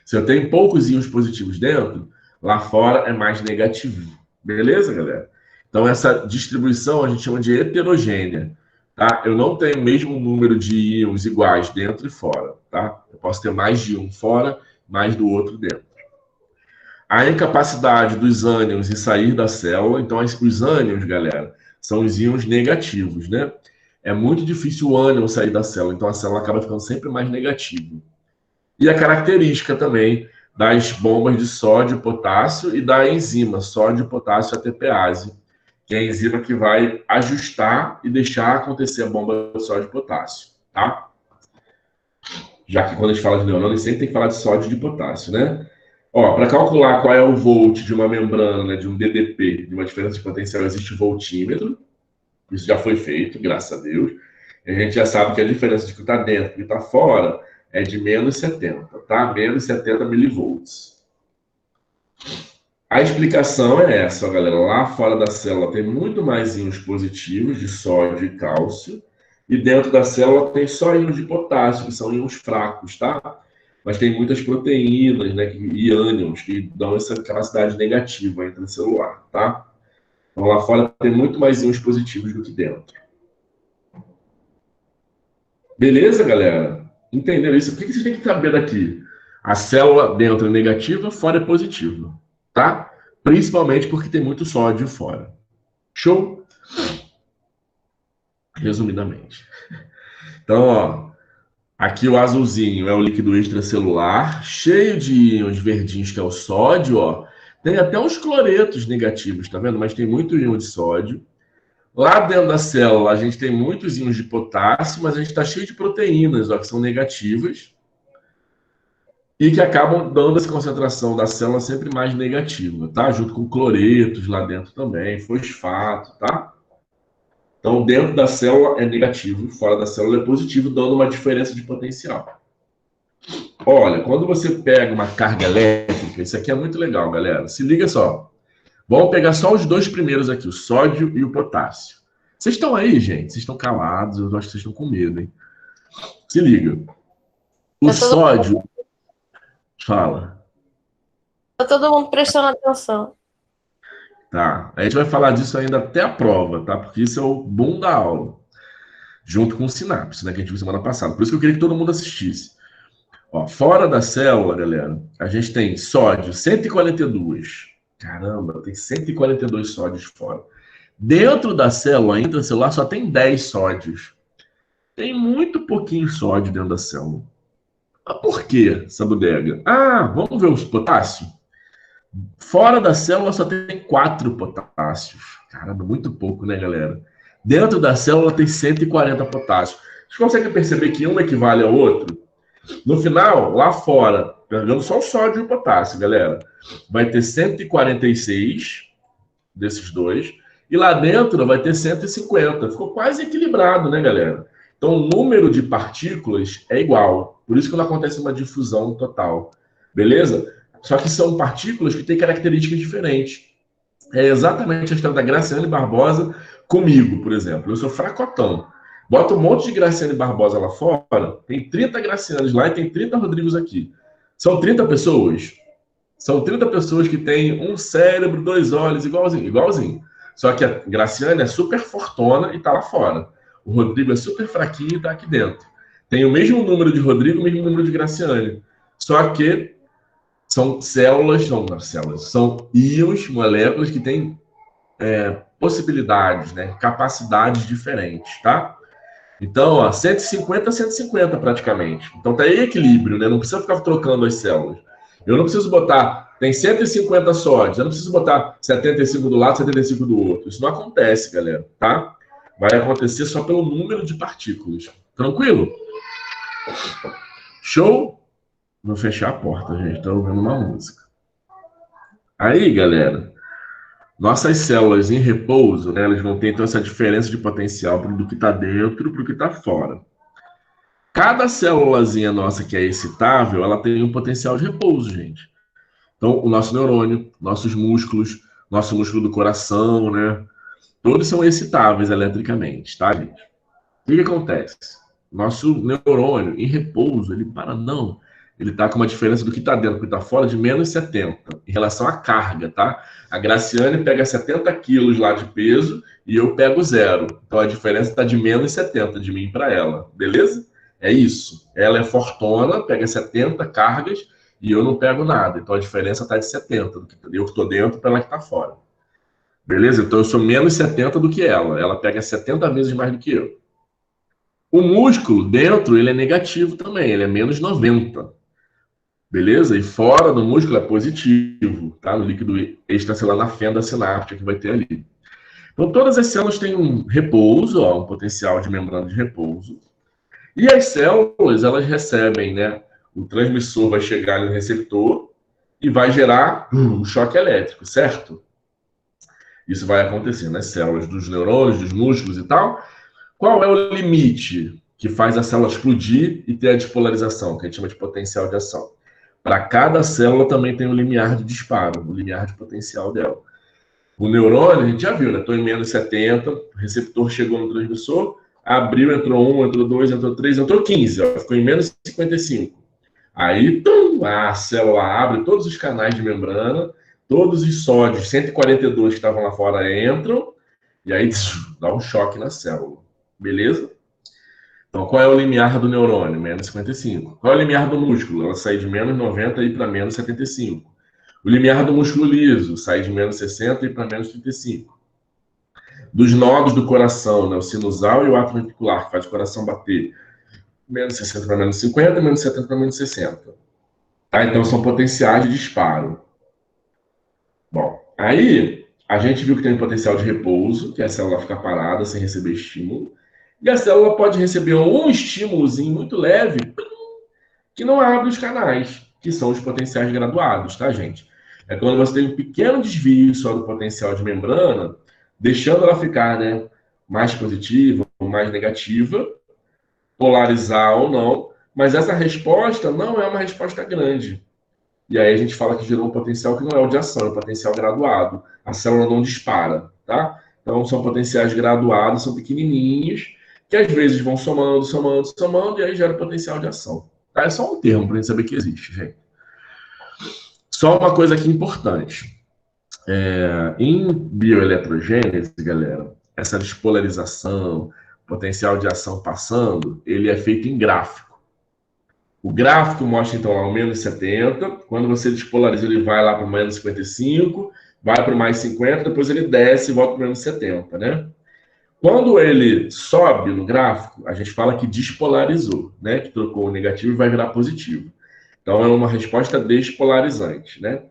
Se eu tenho poucos íons positivos dentro, lá fora é mais negativo. Beleza, galera? Então, essa distribuição a gente chama de heterogênea. Tá? Eu não tenho o mesmo número de íons iguais dentro e fora. Tá? Eu posso ter mais de um fora, mais do outro dentro. A incapacidade dos ânions em sair da célula. Então, os ânions, galera, são os íons negativos, né? É muito difícil o ânion sair da célula. Então, a célula acaba ficando sempre mais negativa. E a característica também das bombas de sódio e potássio e da enzima sódio-potássio ATPase, que é a enzima que vai ajustar e deixar acontecer a bomba de sódio e potássio, tá? Já que quando a gente fala de neurônio, sempre tem que falar de sódio e de potássio, né? Ó, para calcular qual é o volt de uma membrana, de um DDP, de uma diferença de potencial, existe o voltímetro. Isso já foi feito, graças a Deus. E a gente já sabe que a diferença de que está dentro e que está fora é de menos 70, tá? Menos 70 milivolts. A explicação é essa, ó, galera. Lá fora da célula tem muito mais íons positivos de sódio e cálcio. E dentro da célula tem só íons de potássio, que são íons fracos, tá? Mas tem muitas proteínas, né, e ânions, que dão essa capacidade negativa intracelular, tá? Então lá fora tem muito mais íons positivos do que dentro. Beleza, galera? Entenderam isso? O que vocês têm que saber daqui? A célula dentro é negativa, fora é positiva, tá? Principalmente porque tem muito sódio fora. Show? Resumidamente. Então, ó, aqui o azulzinho é o líquido extracelular, cheio de íons verdinhos, que é o sódio, ó. Tem até uns cloretos negativos, tá vendo? Mas tem muito íon de sódio. Lá dentro da célula, a gente tem muitos íons de potássio, mas a gente está cheio de proteínas, ó, que são negativas. e que acabam dando essa concentração da célula sempre mais negativa, tá? Junto com cloretos lá dentro também, fosfato, tá? Então, dentro da célula é negativo, fora da célula é positivo, dando uma diferença de potencial. Olha, quando você pega uma carga elétrica, isso aqui é muito legal, galera. Se liga só. Vamos pegar só os dois primeiros aqui, o sódio e o potássio. Vocês estão aí, gente? Vocês estão calados, eu acho que vocês estão com medo, hein? Se liga. O sódio... Fala. Tá todo mundo prestando atenção. Tá. A gente vai falar disso ainda até a prova, tá? Porque isso é o bom da aula. Junto com o sinapse, né? Que a gente viu semana passada. Por isso que eu queria que todo mundo assistisse. Ó, fora da célula, galera, a gente tem sódio 142. Caramba, tem 142 sódios fora. Dentro da célula intracelular só tem 10 sódios. Tem muito pouquinho sódio dentro da célula. Mas por quê essa bodega? Ah, vamos ver os potássios? Fora da célula só tem 4 potássios. Caramba, muito pouco, né, galera? Dentro da célula tem 140 potássios. Vocês conseguem perceber que um equivale ao outro? No final, lá fora, pegando só o sódio e o potássio, galera, vai ter 146 desses dois. E lá dentro vai ter 150. Ficou quase equilibrado, né, galera? Então, o número de partículas é igual. Por isso que não acontece uma difusão total. Beleza? Só que são partículas que têm características diferentes. É exatamente a história da Graciane Barbosa comigo, por exemplo. Eu sou fracotão. Bota um monte de Graciane Barbosa lá fora, tem 30 Gracianes lá e tem 30 Rodrigos aqui. São 30 pessoas? São 30 pessoas que têm um cérebro, 2 olhos, igualzinho. Só que a Graciane é super fortona e tá lá fora. O Rodrigo é super fraquinho e tá aqui dentro. Tem o mesmo número de Rodrigo, o mesmo número de Graciane. Só que são são íons, moléculas que têm possibilidades, né? Capacidades diferentes, tá? Então, ó, 150 a 150 praticamente. Então tá em equilíbrio, né? Não precisa ficar trocando as células. Eu não preciso botar, tem 150 sódios, eu não preciso botar 75 do lado, 75 do outro. Isso não acontece, galera, tá? Vai acontecer só pelo número de partículas. Tranquilo? Show? Vou fechar a porta, gente. Estou ouvindo uma música. Aí, galera, nossas células em repouso, né, elas vão ter então essa diferença de potencial do que está dentro para o que está fora. Cada célulazinha nossa que é excitável, ela tem um potencial de repouso, gente. Então, o nosso neurônio, nossos músculos, nosso músculo do coração, né? Todos são excitáveis eletricamente, tá, gente? O que acontece? Nosso neurônio em repouso, ele para não. Ele está com uma diferença do que está dentro e do que está fora de menos 70, em relação à carga, tá? A Graciane pega 70 quilos lá de peso e eu pego 0. Então a diferença está de menos 70 de mim para ela, beleza? É isso. Ela é fortona, pega 70 cargas e eu não pego nada. Então a diferença está de 70, do que eu que estou dentro para ela que está fora. Beleza? Então eu sou menos 70 do que ela. Ela pega 70 vezes mais do que eu. O músculo dentro, ele é negativo também, ele é menos 90. Beleza? E fora do músculo é positivo, tá? No líquido extracelular, na fenda sináptica que vai ter ali. Então, todas as células têm um repouso, ó, um potencial de membrana de repouso. E as células, elas recebem, né? O transmissor vai chegar no receptor e vai gerar um choque elétrico, certo? Isso vai acontecer nas células dos neurônios, dos músculos e tal. Qual é o limite que faz a célula explodir e ter a despolarização, que a gente chama de potencial de ação? Para cada célula também tem um limiar de disparo, um limiar de potencial dela. O neurônio, a gente já viu, né? Estou em menos 70, o receptor chegou no transmissor, abriu, entrou 1, entrou 2, entrou 3, entrou 15, ó, ficou em menos 55. Aí, a célula abre todos os canais de membrana, todos os sódios, 142 que estavam lá fora, entram, e aí dá um choque na célula. Beleza? Então, qual é o limiar do neurônio? Menos 55. Qual é o limiar do músculo? Ela sai de menos 90 e para menos 75. O limiar do músculo liso sai de menos 60 e para menos 35. Dos nodos do coração, né, o sinusal e o ato ventricular, que faz o coração bater, menos 60 para menos 50, menos 70 para menos 60. Tá? Então, são potenciais de disparo. Bom, aí a gente viu que tem um potencial de repouso, que a célula fica parada sem receber estímulo. E a célula pode receber um estímulozinho muito leve que não abre os canais. que são os potenciais graduados, tá, gente? É quando você tem um pequeno desvio só do potencial de membrana, deixando ela ficar, né, mais positiva ou mais negativa, polarizar ou não, mas essa resposta não é uma resposta grande. E aí a gente fala que gerou um potencial que não é o de ação, é um potencial graduado. A célula não dispara, tá? Então são potenciais graduados, são pequenininhos, que às vezes vão somando, somando, somando, e aí gera potencial de ação. Tá? É só um termo para a gente saber que existe, gente. Só uma coisa aqui importante. Em bioeletrogênese, galera, essa despolarização, potencial de ação passando, ele é feito em gráfico. O gráfico mostra, então, lá o menos 70. Quando você despolariza, ele vai lá para o menos 55, vai para o mais 50, depois ele desce e volta para o menos 70, né? Quando ele sobe no gráfico, a gente fala que despolarizou, né? Que trocou o negativo e vai virar positivo. Então, é uma resposta despolarizante, né?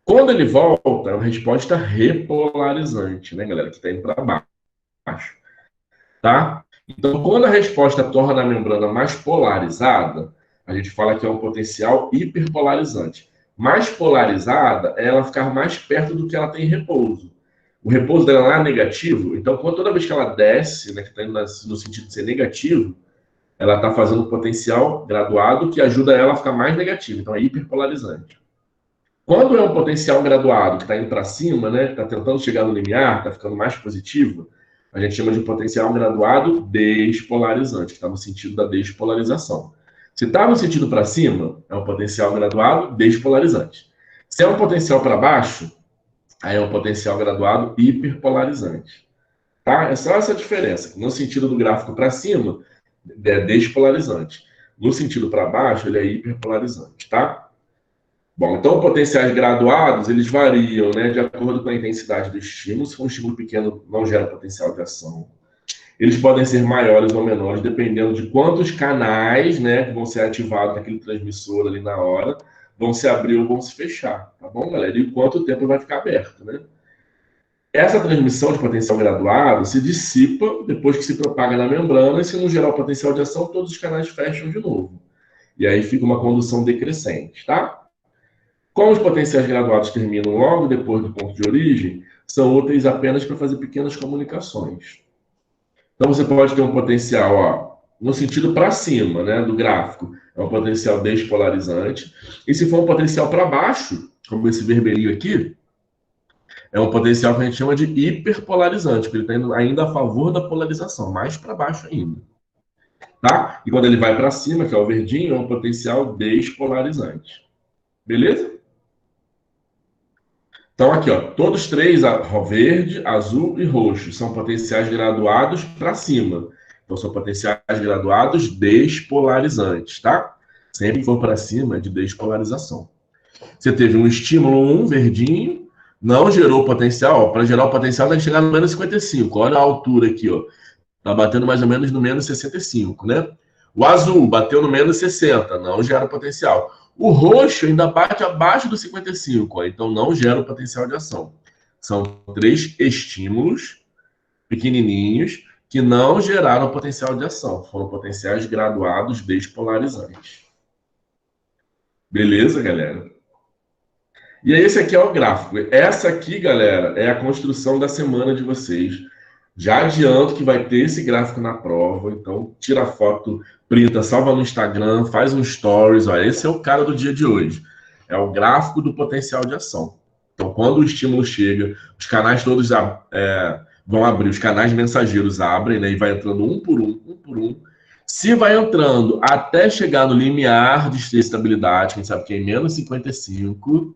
Quando ele volta, é uma resposta repolarizante, né, galera? Que está indo para baixo, tá? Então, quando a resposta torna a membrana mais polarizada, a gente fala que é um potencial hiperpolarizante. Mais polarizada é ela ficar mais perto do que ela tem em repouso. O repouso dela lá é negativo, então toda vez que ela desce, né, que está indo no sentido de ser negativo, ela está fazendo um potencial graduado que ajuda ela a ficar mais negativa. Então é hiperpolarizante. Quando é um potencial graduado que está indo para cima, né, está tentando chegar no limiar, está ficando mais positivo, a gente chama de potencial graduado despolarizante, que está no sentido da despolarização. Se está no sentido para cima, é um potencial graduado despolarizante. Se é um potencial para baixo, aí é um potencial graduado hiperpolarizante. Tá? É só essa diferença. No sentido do gráfico para cima, é despolarizante. No sentido para baixo, ele é hiperpolarizante, tá? Bom, então potenciais graduados, eles variam, né, de acordo com a intensidade do estímulo. Se for um estímulo pequeno, não gera potencial de ação. Eles podem ser maiores ou menores, dependendo de quantos canais, né, que vão ser ativados naquele transmissor ali na hora, vão se abrir ou vão se fechar, tá bom, galera? E quanto tempo vai ficar aberto, né? Essa transmissão de potencial graduado se dissipa depois que se propaga na membrana, e se não gerar o potencial de ação, todos os canais fecham de novo. E aí fica uma condução decrescente, tá? Como os potenciais graduados terminam logo depois do ponto de origem, são úteis apenas para fazer pequenas comunicações. Então você pode ter um potencial, ó, no sentido para cima, né, do gráfico, é um potencial despolarizante. E se for um potencial para baixo, como esse vermelhinho aqui, é um potencial que a gente chama de hiperpolarizante, porque ele está indo ainda a favor da polarização, mais para baixo ainda. Tá? E quando ele vai para cima, que é o verdinho, é um potencial despolarizante. Beleza? Então, aqui, ó, todos três, verde, azul e roxo, são potenciais graduados para cima. Então, são potenciais graduados despolarizantes, tá? Sempre que for para cima, é de despolarização. Você teve um estímulo 1, verdinho, não gerou potencial. Para gerar o potencial, tem que chegar no menos 55. Olha a altura aqui, ó. Tá batendo mais ou menos no menos 65, né? O azul bateu no menos 60, não gera potencial. O roxo ainda bate abaixo do 55, ó, então não gera o potencial de ação. São três estímulos pequenininhos que não geraram potencial de ação. Foram potenciais graduados despolarizantes. Beleza, galera? E aí, esse aqui é o gráfico. Essa aqui, galera, é a construção da semana de vocês. Já adianto que vai ter esse gráfico na prova, então tira a foto, printa, salva no Instagram, faz um stories. Olha, esse é o cara do dia de hoje. É o gráfico do potencial de ação. Então, quando o estímulo chega, os canais todos vão abrir, os canais mensageiros abrem, né, e vai entrando um por um. Se vai entrando até chegar no limiar de estabilidade, quem sabe que é em menos 55...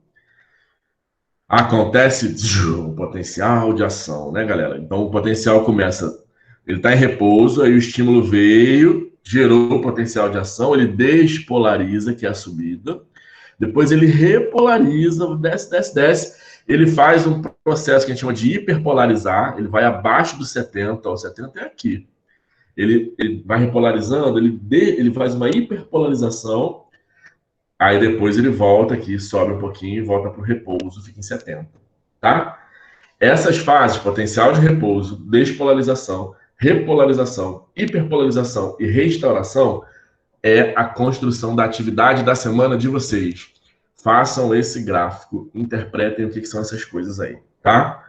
acontece o potencial de ação, né, galera? Então, o potencial começa, ele está em repouso, aí o estímulo veio, gerou o potencial de ação, ele despolariza, que é a subida, depois ele repolariza, desce, ele faz um processo que a gente chama de hiperpolarizar, ele vai abaixo do 70, o 70 é aqui. Ele vai repolarizando, ele faz uma hiperpolarização. Aí depois ele volta aqui, sobe um pouquinho e volta para o repouso, fica em 70, tá? Essas fases, potencial de repouso, despolarização, repolarização, hiperpolarização e restauração, é a construção da atividade da semana de vocês. Façam esse gráfico, interpretem o que são essas coisas aí, tá?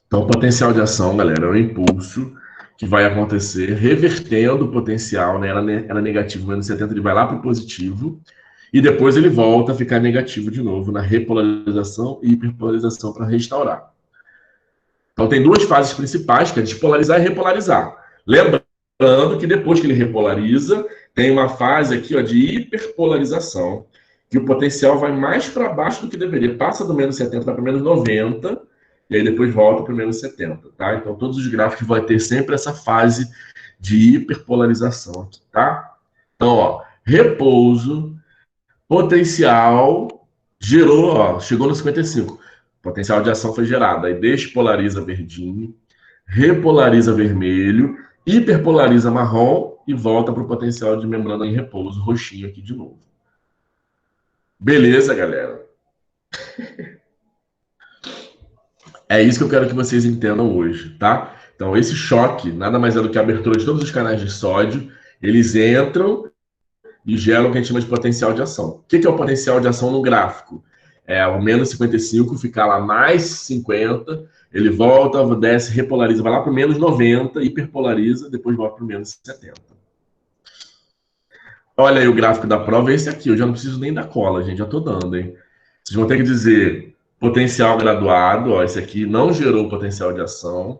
Então, potencial de ação, galera, é o impulso que vai acontecer revertendo o potencial, né? Era negativo, menos 70, ele vai lá para o positivo, e depois ele volta a ficar negativo de novo na repolarização e hiperpolarização para restaurar. Então, tem duas fases principais, que é despolarizar e repolarizar. Lembrando que depois que ele repolariza, tem uma fase aqui, ó, de hiperpolarização, que o potencial vai mais para baixo do que deveria. Passa do menos 70 para menos 90, e aí depois volta para o menos 70, tá? Então, todos os gráficos vão ter sempre essa fase de hiperpolarização aqui, tá? Então, ó, repouso, potencial, gerou, ó, chegou no 55. Potencial de ação foi gerado. Aí despolariza verdinho, repolariza vermelho, hiperpolariza marrom e volta para o potencial de membrana em repouso, roxinho aqui de novo. Beleza, galera? É isso que eu quero que vocês entendam hoje, tá? Então, esse choque nada mais é do que a abertura de todos os canais de sódio. Eles entram e geram o que a gente chama de potencial de ação. O que é o potencial de ação no gráfico? É o menos 55, ficar lá mais 50, ele volta, desce, repolariza, vai lá para o menos 90, hiperpolariza, depois volta para o menos 70. Olha aí o gráfico da prova, é esse aqui. Eu já não preciso nem da cola, gente, já estou dando, hein? Vocês vão ter que dizer potencial graduado, ó, esse aqui não gerou potencial de ação.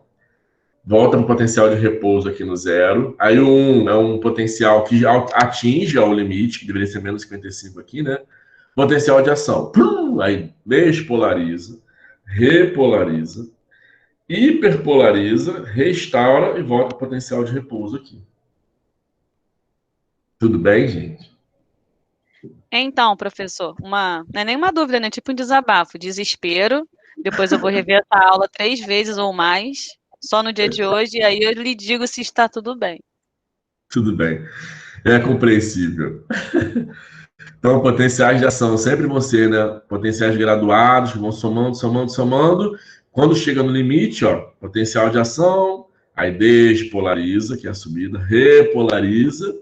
Volta para o potencial de repouso aqui no zero. Aí o 1 é um potencial que atinge ao limite, que deveria ser menos 55 aqui, né? Potencial de ação. Aí despolariza, repolariza, hiperpolariza, restaura e volta para o potencial de repouso aqui. Tudo bem, gente? Então, professor, não é nenhuma dúvida, né? Tipo um desabafo, desespero. Depois eu vou rever essa aula 3 vezes ou mais, só no dia de hoje, e aí eu lhe digo se está tudo bem. Tudo bem. É compreensível. Então, potenciais de ação sempre vão ser, né? Potenciais graduados, que vão somando, somando, somando. Quando chega no limite, ó, potencial de ação, aí despolariza, que é a subida, repolariza.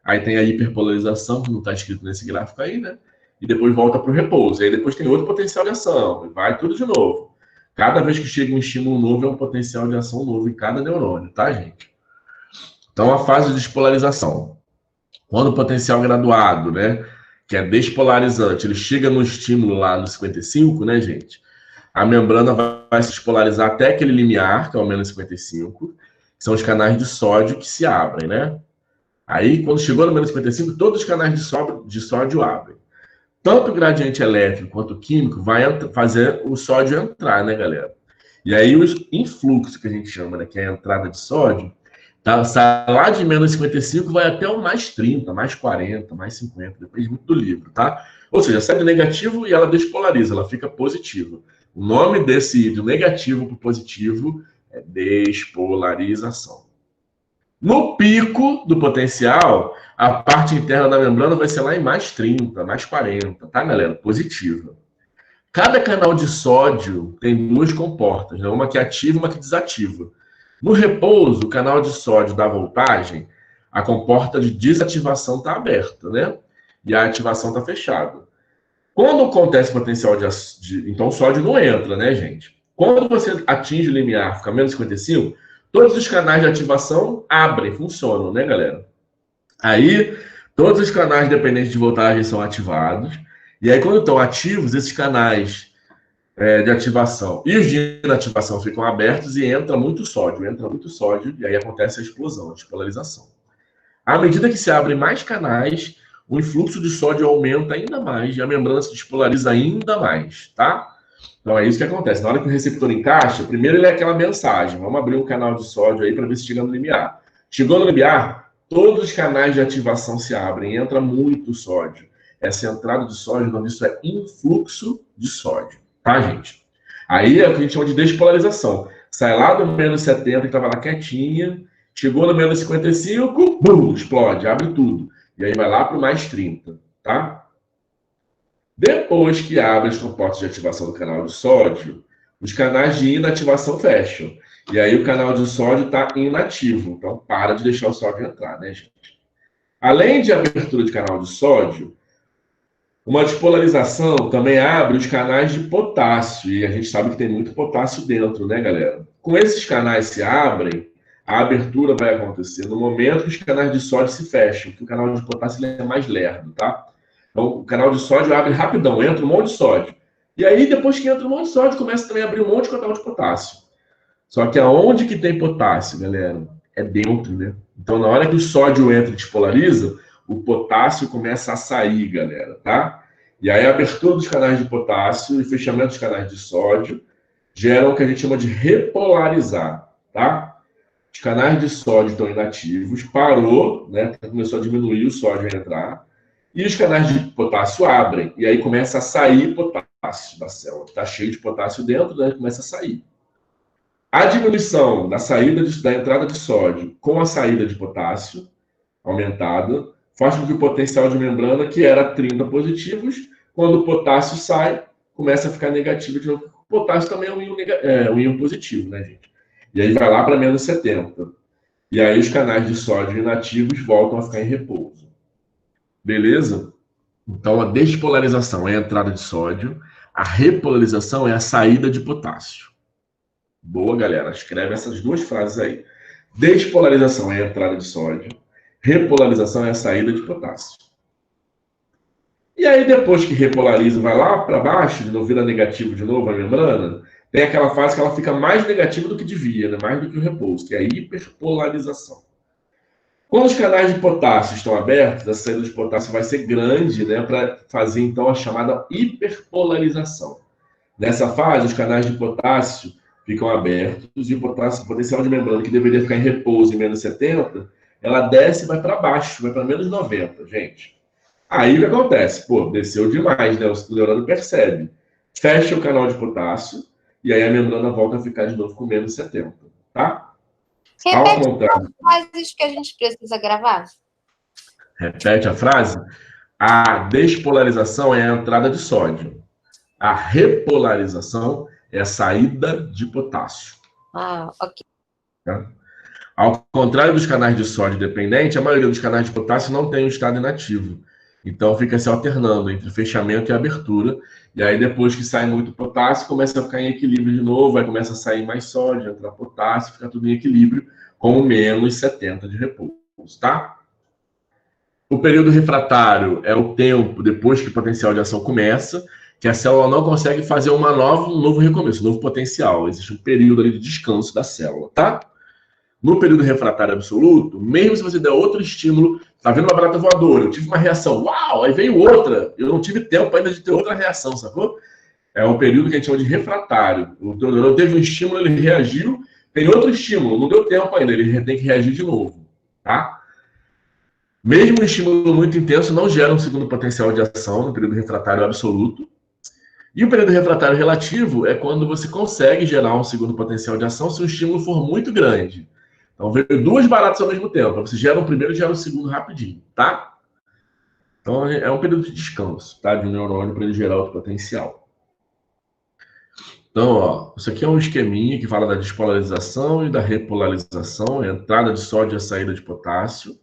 Aí tem a hiperpolarização, que não está escrito nesse gráfico aí, né? E depois volta para o repouso. Aí depois tem outro potencial de ação. Vai tudo de novo. Cada vez que chega um estímulo novo, é um potencial de ação novo em cada neurônio, tá, gente? Então, a fase de despolarização. Quando o potencial graduado, né? Que é despolarizante, ele chega no estímulo lá no 55, né, gente? A membrana vai se despolarizar até aquele limiar, que é o menos 55, que são os canais de sódio que se abrem, né? Aí, quando chegou no menos 55, todos os canais de sódio abrem. Tanto o gradiente elétrico quanto o químico vai fazer o sódio entrar, né, galera? E aí, o influxo, que a gente chama, né, que é a entrada de sódio, tá, sai lá de menos 55, vai até o mais 30, mais 40, mais 50, depende muito do livro, tá? Ou seja, sai do negativo e ela despolariza, ela fica positiva. O nome desse do negativo para o positivo é despolarização. No pico do potencial, a parte interna da membrana vai ser lá em mais 30, mais 40, tá, galera? Positiva. Cada canal de sódio tem 2 comportas, né? Uma que ativa e uma que desativa. No repouso, o canal de sódio da voltagem, a comporta de desativação está aberta, né? E a ativação está fechada. Quando acontece potencial então o sódio não entra, né, gente? Quando você atinge o limiar, fica menos 55, todos os canais de ativação abrem, funcionam, né, galera? Aí, todos os canais dependentes de voltagem são ativados. E aí, quando estão ativos, esses canais de ativação e os de inativação ficam abertos e entra muito sódio, e aí acontece a explosão, a despolarização. À medida que se abrem mais canais, o influxo de sódio aumenta ainda mais e a membrana se despolariza ainda mais, tá? Então é isso que acontece. Na hora que o receptor encaixa, primeiro ele é aquela mensagem, vamos abrir um canal de sódio aí para ver se chega no limiar. Chegou no limiar, todos os canais de ativação se abrem, entra muito sódio. Essa entrada de sódio, o nome disso é influxo de sódio. Tá, gente? Aí é o que a gente chama de despolarização. Sai lá do menos 70, que estava lá quietinha, chegou no menos 55, bum, explode, abre tudo. E aí vai lá para o mais 30, tá? Depois que abre os compostos de ativação do canal de sódio, os canais de inativação fecham. E aí o canal de sódio está inativo. Então, para de deixar o sódio entrar, né, gente? Além de abertura de canal de sódio, uma despolarização também abre os canais de potássio, e a gente sabe que tem muito potássio dentro, né, galera? Com esses canais se abrem, a abertura vai acontecer no momento que os canais de sódio se fecham, que o canal de potássio é mais lerdo, tá? Então, o canal de sódio abre rapidão, entra um monte de sódio. E aí, depois que entra um monte de sódio, começa também a abrir um monte de canal de potássio. Só que aonde que tem potássio, galera? É dentro, né? Então, na hora que o sódio entra e despolariza, o potássio começa a sair, galera, tá? E aí, a abertura dos canais de potássio e fechamento dos canais de sódio geram o que a gente chama de repolarizar, tá? Os canais de sódio estão inativos, parou, né? Começou a diminuir o sódio a entrar, e os canais de potássio abrem, e aí começa a sair potássio da célula. Está cheio de potássio dentro, né? Começa a sair. A diminuição da da entrada de sódio com a saída de potássio aumentada faz com que o potencial de membrana, que era 30 positivos, quando o potássio sai, começa a ficar negativo de novo. O potássio também é um íon positivo, né, gente? E aí vai lá para menos 70. E aí os canais de sódio inativos voltam a ficar em repouso. Beleza? Então a despolarização é a entrada de sódio, a repolarização é a saída de potássio. Boa, galera. Escreve essas duas frases aí. Despolarização é a entrada de sódio, repolarização é a saída de potássio. E aí, depois que repolariza, vai lá para baixo, de novo vira negativo de novo a membrana, tem aquela fase que ela fica mais negativa do que devia, né? Mais do que o repouso, que é a hiperpolarização. Quando os canais de potássio estão abertos, a saída de potássio vai ser grande, né? Para fazer, então, a chamada hiperpolarização. Nessa fase, os canais de potássio ficam abertos e o potencial de membrana, que deveria ficar em repouso em menos 70, ela desce e vai para baixo, vai para menos 90, gente. Aí o que acontece? Pô, desceu demais, né? O neurônio percebe. Fecha o canal de potássio e aí a membrana volta a ficar de novo com menos 70, tá? Repete as frases que a gente precisa gravar. Repete a frase? A despolarização é a entrada de sódio. A repolarização é a saída de potássio. Ah, ok. Tá? Ao contrário dos canais de sódio dependente, a maioria dos canais de potássio não tem um estado inativo. Então fica se alternando entre fechamento e abertura. E aí depois que sai muito potássio, começa a ficar em equilíbrio de novo, aí começa a sair mais sódio, entrar potássio, fica tudo em equilíbrio, com menos 70 de repouso, tá? O período refratário é o tempo depois que o potencial de ação começa, que a célula não consegue fazer um novo recomeço, um novo potencial. Existe um período ali de descanso da célula, tá? No período refratário absoluto, mesmo se você der outro estímulo, tá vendo uma barata voadora, eu tive uma reação, uau, aí veio outra, eu não tive tempo ainda de ter outra reação, sacou? É um período que a gente chama de refratário. O neurônio teve um estímulo, ele reagiu, tem outro estímulo, não deu tempo ainda, ele tem que reagir de novo, tá? Mesmo um estímulo muito intenso não gera um segundo potencial de ação no período refratário absoluto. E o período refratário relativo é quando você consegue gerar um segundo potencial de ação se o estímulo for muito grande. Então, veio duas baratas ao mesmo tempo. Você gera o primeiro e gera o segundo rapidinho, tá? Então, é um período de descanso, tá? De um neurônio para ele gerar outro potencial. Então, ó, isso aqui é um esqueminha que fala da despolarização e da repolarização, a entrada de sódio e a saída de potássio.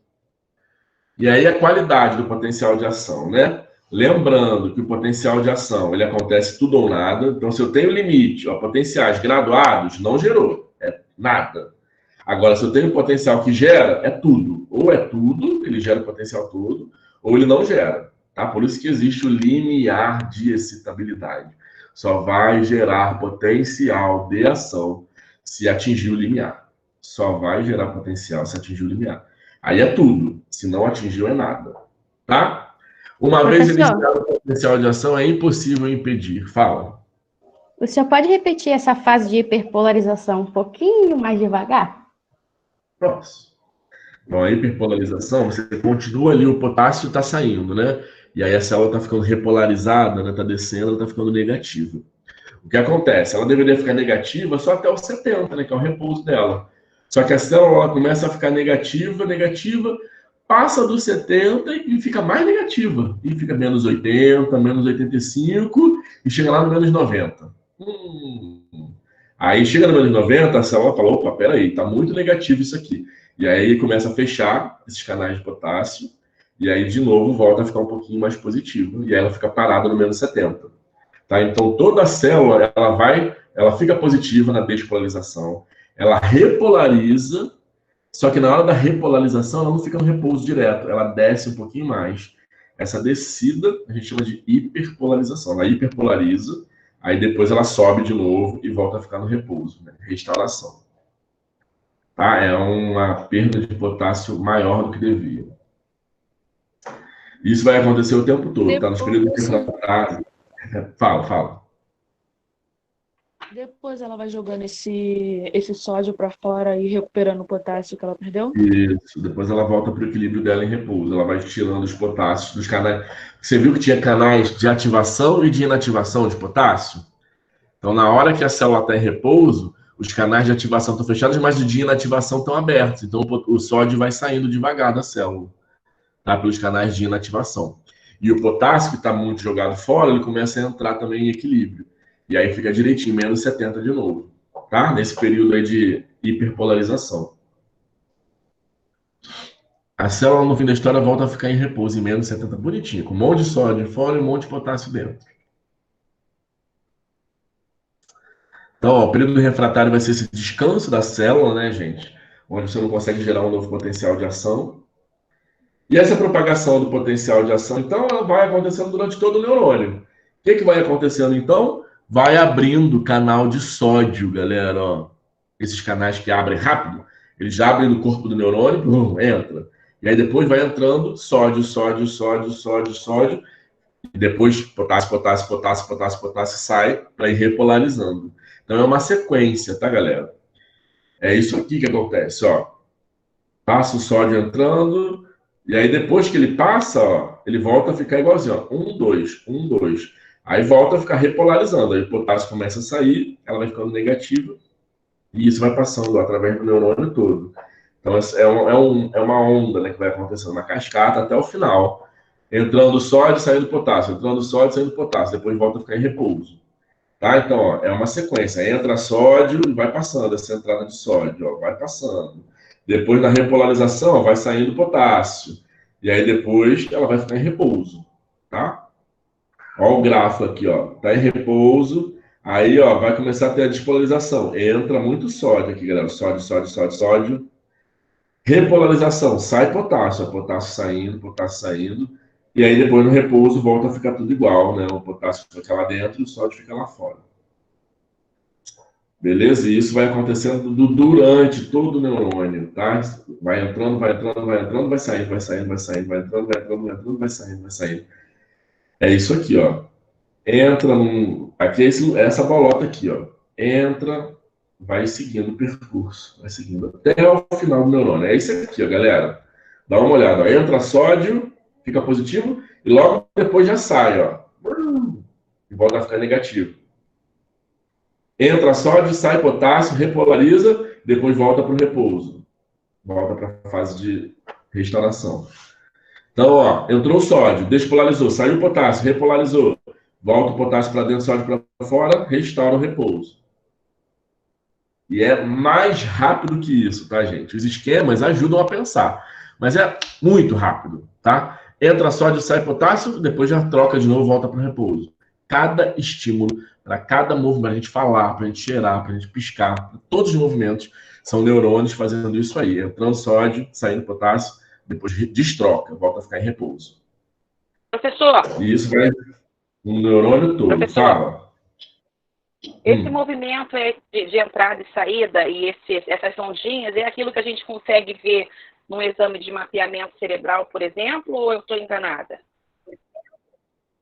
E aí a qualidade do potencial de ação, né? Lembrando que o potencial de ação, ele acontece tudo ou nada. Então, se eu tenho limite, ó, potenciais graduados, não gerou, é nada. Agora, se eu tenho potencial que gera, é tudo. Ou é tudo, ele gera o potencial todo, ou ele não gera, tá? Por isso que existe o limiar de excitabilidade. Só vai gerar potencial de ação se atingir o limiar. Só vai gerar potencial se atingir o limiar. Aí é tudo. Se não atingiu, é nada. Tá? Uma vez iniciado o potencial de ação, é impossível impedir. Fala. O senhor pode repetir essa fase de hiperpolarização um pouquinho mais devagar? Posso. Então, a hiperpolarização, você continua ali, o potássio está saindo, né? E aí a célula está ficando repolarizada, né? Está descendo, ela está ficando negativa. O que acontece? Ela deveria ficar negativa só até os 70, né? Que é o repouso dela. Só que a célula ela começa a ficar negativa, passa dos 70 e fica mais negativa. E fica menos 80, menos 85 e chega lá no menos 90. Aí chega no menos 90, a célula fala, opa, peraí, tá muito negativo isso aqui. E aí começa a fechar esses canais de potássio e aí de novo volta a ficar um pouquinho mais positivo, e aí ela fica parada no menos 70. Tá? Então toda a célula, ela fica positiva na despolarização, ela repolariza, só que na hora da repolarização ela não fica no repouso direto, ela desce um pouquinho mais. Essa descida a gente chama de hiperpolarização, ela hiperpolariza, aí depois ela sobe de novo e volta a ficar no repouso, né? Restauração. Tá? É uma perda de potássio maior do que devia. Isso vai acontecer o tempo todo, tá? Nos períodos refratários. Fala. Depois ela vai jogando esse sódio para fora e recuperando o potássio que ela perdeu? Isso, depois ela volta para o equilíbrio dela em repouso. Ela vai tirando os potássios dos canais. Você viu que tinha canais de ativação e de inativação de potássio? Então, na hora que a célula está em repouso, os canais de ativação estão fechados, mas os de inativação estão abertos. Então, o sódio vai saindo devagar da célula, tá? Pelos canais de inativação. E o potássio, que está muito jogado fora, ele começa a entrar também em equilíbrio. E aí fica direitinho, menos 70 de novo, tá? Nesse período aí de hiperpolarização. A célula, no fim da história, volta a ficar em repouso, em menos 70, bonitinho, com um monte de sódio fora e um monte de potássio dentro. Então, ó, o período refratário vai ser esse descanso da célula, né, gente? Onde você não consegue gerar um novo potencial de ação. E essa propagação do potencial de ação, então, ela vai acontecendo durante todo o neurônio. O que vai acontecendo, então? Vai abrindo canal de sódio, galera, ó. Esses canais que abrem rápido, eles abrem no corpo do neurônio, entra. E aí depois vai entrando sódio, e depois potássio, sai para ir repolarizando. Então é uma sequência, tá, galera? É isso aqui que acontece, ó. Passa o sódio entrando, e aí depois que ele passa, ó, ele volta a ficar igualzinho, ó. 1, 2, 1, 2. Aí volta a ficar repolarizando. Aí o potássio começa a sair, ela vai ficando negativa, e isso vai passando ó, através do neurônio todo. Então é uma onda, né, que vai acontecendo, uma cascata até o final. Entrando sódio, saindo potássio. Entrando sódio, saindo potássio. Depois volta a ficar em repouso. Tá? Então, ó, é uma sequência. Entra sódio e vai passando essa entrada de sódio. Ó, vai passando. Depois, na repolarização, ó, vai saindo potássio. E aí, depois, ela vai ficar em repouso. Tá? Ó o grafo aqui, ó. Tá em repouso. Aí, ó, vai começar a ter a despolarização. Entra muito sódio aqui, galera. Sódio. Repolarização. Sai potássio. Potássio saindo. E aí, depois, no repouso, volta a ficar tudo igual, né? O potássio fica lá dentro e o sódio fica lá fora. Beleza? E isso vai acontecendo durante todo o neurônio, tá? Vai entrando, vai saindo, vai entrando, vai saindo. É isso aqui, ó. Entra num... Aqui é essa bolota aqui, ó. Entra, vai seguindo o percurso. Vai seguindo até o final do neurônio. É isso aqui, ó, galera. Dá uma olhada, ó. Entra sódio, fica positivo, e logo depois já sai, ó. E volta a ficar negativo. Entra sódio, sai potássio, repolariza, depois volta para o repouso. Volta para a fase de restauração. Então, ó, entrou sódio, despolarizou, saiu o potássio, repolarizou. Volta o potássio para dentro, sódio para fora, restaura o repouso. E é mais rápido que isso, tá, gente? Os esquemas ajudam a pensar, mas é muito rápido, tá? Entra sódio, sai potássio, depois já troca de novo, volta para o repouso. Cada estímulo, para cada movimento, para a gente falar, para a gente cheirar, para a gente piscar, todos os movimentos são neurônios fazendo isso aí. Entrando sódio, saindo potássio, depois destroca, volta a ficar em repouso. Professor. E isso vai no neurônio todo. Professor, fala. Esse movimento de entrada e saída e essas ondinhas é aquilo que a gente consegue ver num exame de mapeamento cerebral, por exemplo, ou eu estou enganada?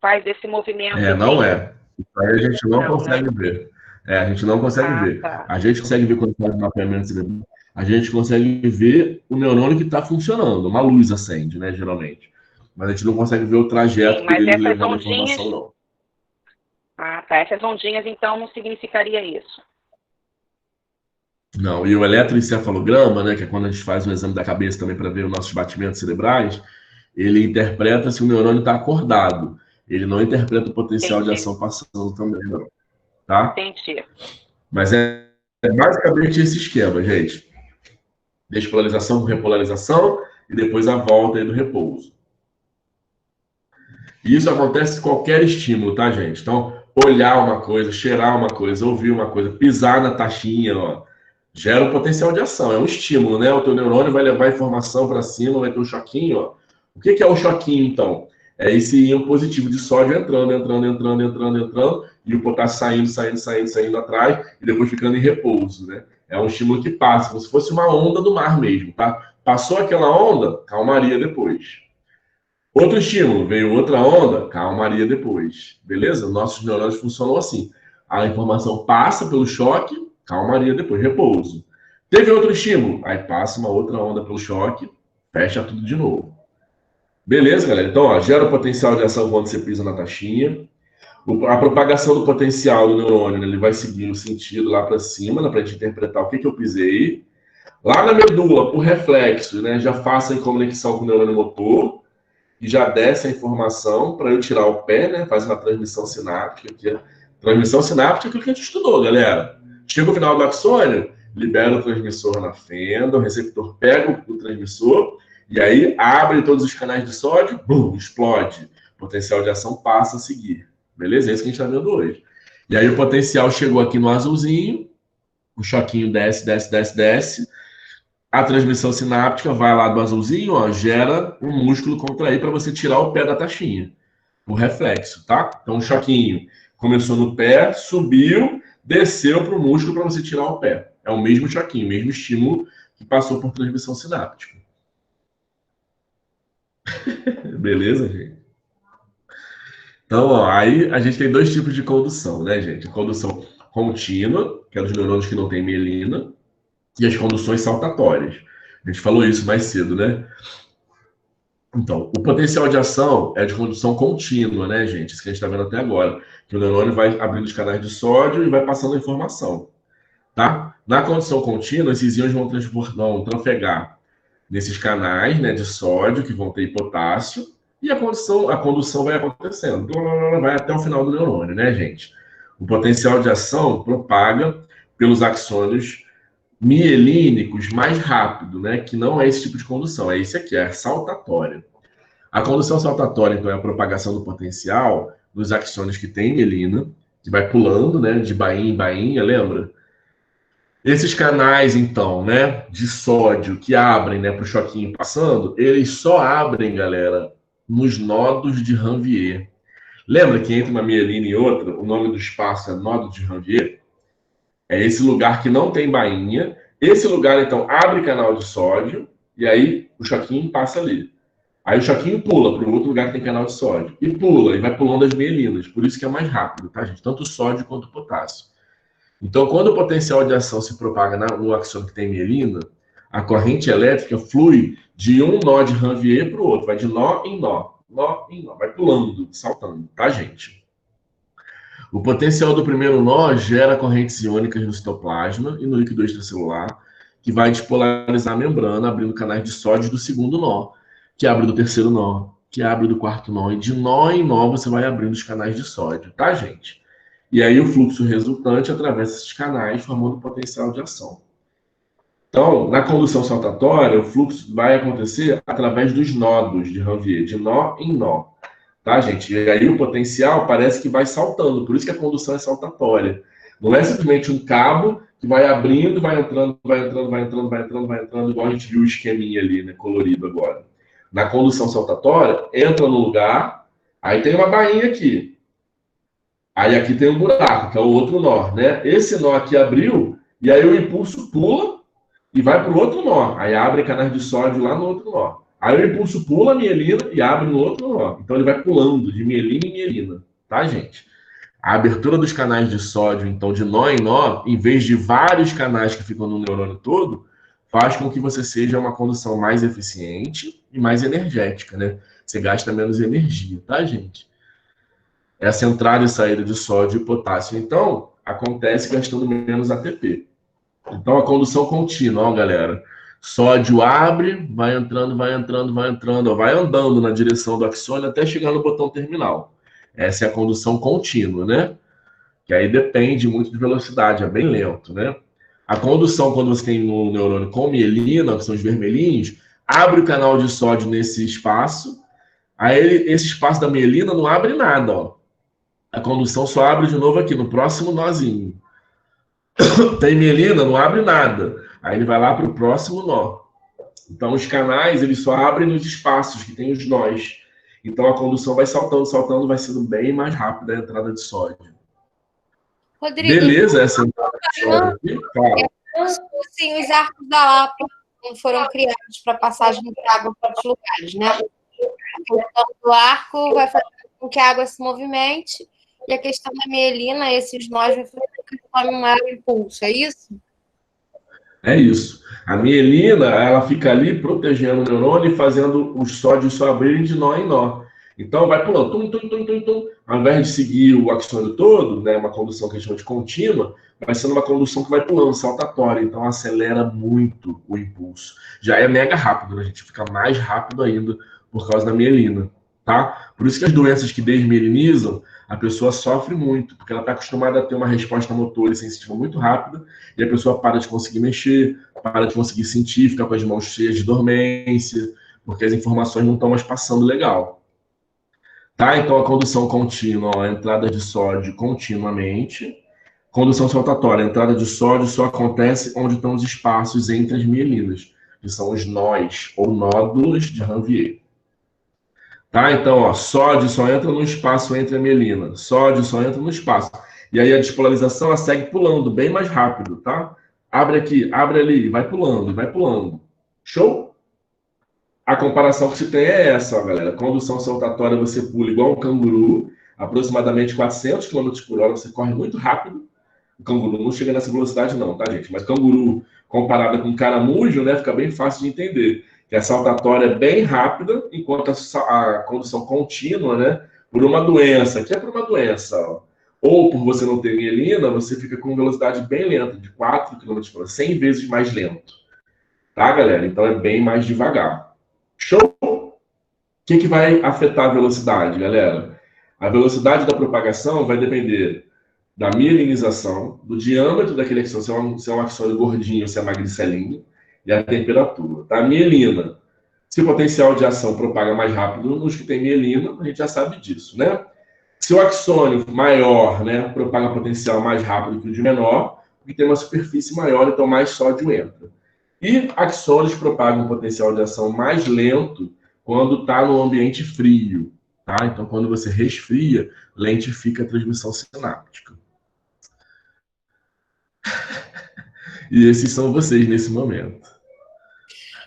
Faz esse movimento. Não é. Isso aí a gente não consegue ver. A gente não consegue ver. Tá. A gente consegue ver quando faz o mapeamento cerebral. A gente consegue ver o neurônio que está funcionando. Uma luz acende, né, geralmente. Mas a gente não consegue ver o trajeto que ele levando a informação, não. Ah, tá. Essas ondinhas, então, não significaria isso. Não. E o eletroencefalograma, né, que é quando a gente faz um exame da cabeça também para ver os nossos batimentos cerebrais, ele interpreta se o neurônio está acordado. Ele não interpreta o potencial de ação passando também, não. Tá? Entendi. Mas é basicamente esse esquema, gente. Despolarização com repolarização e depois a volta aí do repouso. E isso acontece com qualquer estímulo, tá, gente? Então, olhar uma coisa, cheirar uma coisa, ouvir uma coisa, pisar na taxinha, ó, gera um potencial de ação, é um estímulo, né? O teu neurônio vai levar informação para cima, vai ter um choquinho, ó. O que é o choquinho, então? É esse íon positivo de sódio entrando, e o potássio saindo atrás, e depois ficando em repouso, né? É um estímulo que passa, como se fosse uma onda do mar mesmo, tá? Passou aquela onda, calmaria depois. Outro estímulo, veio outra onda, calmaria depois. Beleza? Nossos neurônios funcionam assim. A informação passa pelo choque, calmaria depois, repouso. Teve outro estímulo, aí passa uma outra onda pelo choque, fecha tudo de novo. Beleza, galera? Então, ó, gera o potencial de ação quando você pisa na taxinha. A propagação do potencial do neurônio, né, ele vai seguir o sentido lá para cima, né, para a gente interpretar o que eu pisei. Lá na medula, por reflexo, né, já faço em conexão com o neurônio motor e já desce a informação para eu tirar o pé, né, faz uma transmissão sináptica. Transmissão sináptica é aquilo que a gente estudou, galera. Chega o final do axônio, libera o transmissor na fenda, o receptor pega o transmissor e aí abre todos os canais de sódio, bum, explode. O potencial de ação passa a seguir. Beleza? É isso que a gente está vendo hoje. E aí o potencial chegou aqui no azulzinho, o choquinho desce. A transmissão sináptica vai lá do azulzinho, ó, gera um músculo contrair para você tirar o pé da taxinha. O reflexo, tá? Então o choquinho começou no pé, subiu, desceu para o músculo para você tirar o pé. É o mesmo choquinho, o mesmo estímulo que passou por transmissão sináptica. Beleza, gente? Então, ó, aí a gente tem dois tipos de condução, né, gente? A condução contínua, que é dos neurônios que não tem mielina, e as conduções saltatórias. A gente falou isso mais cedo, né? Então, o potencial de ação é de condução contínua, né, gente? Isso que a gente está vendo até agora. Que o neurônio vai abrindo os canais de sódio e vai passando a informação, tá? Na condução contínua, esses íons vão trafegar nesses canais, né, de sódio, que vão ter potássio, e a condução vai acontecendo, vai até o final do neurônio, né, gente? O potencial de ação propaga pelos axônios mielínicos mais rápido, né? Que não é esse tipo de condução, é esse aqui, é a saltatória. A condução saltatória, então, é a propagação do potencial dos axônios que tem mielina, que vai pulando, né? De bainha em bainha, lembra? Esses canais, então, né? De sódio que abrem, né? Para o choquinho passando, eles só abrem, galera, nos nodos de Ranvier. Lembra que entre uma mielina e outra, o nome do espaço é nodo de Ranvier? É esse lugar que não tem bainha. Esse lugar, então, abre canal de sódio e aí o choquinho passa ali. Aí o choquinho pula para o outro lugar que tem canal de sódio. E pula, e vai pulando as mielinas. Por isso que é mais rápido, tá, gente? Tanto o sódio quanto o potássio. Então, quando o potencial de ação se propaga no axônio que tem mielina, a corrente elétrica flui de um nó de Ranvier para o outro. Vai de nó em nó. Nó em nó. Vai pulando, saltando, tá, gente? O potencial do primeiro nó gera correntes iônicas no citoplasma e no líquido extracelular, que vai despolarizar a membrana, abrindo canais de sódio do segundo nó, que abre do terceiro nó, que abre do quarto nó, e de nó em nó você vai abrindo os canais de sódio, tá, gente? E aí o fluxo resultante atravessa esses canais, formando potencial de ação. Então, na condução saltatória, o fluxo vai acontecer através dos nodos de Ranvier, de nó em nó. Tá, gente? E aí o potencial parece que vai saltando, por isso que a condução é saltatória. Não é simplesmente um cabo que vai abrindo, vai entrando, igual a gente viu o esqueminha ali, né, colorido agora. Na condução saltatória, entra no lugar, aí tem uma bainha aqui. Aí aqui tem um buraco, que é o outro nó, né? Esse nó aqui abriu, e aí o impulso pula e vai para o outro nó. Aí abre canais de sódio lá no outro nó. Aí o impulso pula a mielina e abre no outro nó. Então ele vai pulando de mielina em mielina, tá, gente? A abertura dos canais de sódio, então, de nó em nó, em vez de vários canais que ficam no neurônio todo, faz com que você seja uma condução mais eficiente e mais energética, né? Você gasta menos energia, tá, gente? Essa entrada e saída de sódio e potássio, então, acontece gastando menos ATP. Então, a condução contínua, ó, galera. Sódio abre, vai entrando, ó, vai andando na direção do axônio até chegar no botão terminal. Essa é a condução contínua, né? Que aí depende muito de velocidade, é bem lento, né? A condução, quando você tem um neurônio com mielina, que são os vermelhinhos, abre o canal de sódio nesse espaço, Aí esse espaço da mielina não abre nada, ó. A condução só abre de novo aqui, no próximo nozinho. Tem mielina, não abre nada. Aí ele vai lá para o próximo nó. Então, os canais, eles só abrem nos espaços que tem os nós. Então, a condução vai saltando, saltando, vai sendo bem mais rápida a entrada de sódio. Rodrigo, Beleza essa entrada de sódio aqui? Claro. Assim, os arcos da Lapa foram criados para passagem de água para outros lugares, né? A questão do arco vai fazer com que a água se movimente, e a questão da mielina, esses nós vai fazer com que tome um maior impulso, é isso? É isso. A mielina, ela fica ali protegendo o neurônio e fazendo os sódios só abrirem de nó em nó. Então, vai pulando, tum, tum, tum, tum, tum. Ao invés de seguir o axônio todo, né, uma condução que a gente chama de contínua, vai sendo uma condução que vai pulando, saltatória. Então, acelera muito o impulso. Já é mega rápido, né? A gente fica mais rápido ainda por causa da mielina, tá? Por isso que as doenças que desmielinizam, a pessoa sofre muito, porque ela está acostumada a ter uma resposta motora e sensitiva muito rápida, e a pessoa para de conseguir mexer, para de conseguir sentir, fica com as mãos cheias de dormência, porque as informações não estão mais passando legal. Tá? Então, a condução contínua, ó, a entrada de sódio continuamente. Condução saltatória, a entrada de sódio só acontece onde estão os espaços entre as mielinas, que são os nós, ou nódulos de Ranvier. Tá? Então, ó, sódio só entra no espaço entre a mielina. Sódio só entra no espaço. E aí a despolarização ela segue pulando bem mais rápido, tá? Abre aqui, abre ali, vai pulando, vai pulando. Show? A comparação que se tem é essa, ó, galera. Condução saltatória você pula igual um canguru, aproximadamente 400 km por hora, você corre muito rápido. O canguru não chega nessa velocidade não, tá, gente? Mas canguru comparado com caramujo, né, fica bem fácil de entender. Que a saltatória é bem rápida, enquanto a condução contínua, né, por uma doença, que é por uma doença, ó, ou por você não ter mielina, você fica com velocidade bem lenta, de 4 km por hora, 100 vezes mais lento. Tá, galera? Então é bem mais devagar. Show? O que vai afetar a velocidade, galera? A velocidade da propagação vai depender da mielinização, do diâmetro daquele axônio, se é um axônio gordinho, se é magricelinho, e a temperatura. Tá? Mielina. Se o potencial de ação propaga mais rápido nos que tem mielina, a gente já sabe disso, né? Se o axônio maior, né, propaga potencial mais rápido que o de menor, porque tem uma superfície maior, então mais sódio entra. E axônios propagam potencial de ação mais lento quando está no ambiente frio. Tá? Então, quando você resfria, lentifica a transmissão sináptica. E esses são vocês nesse momento.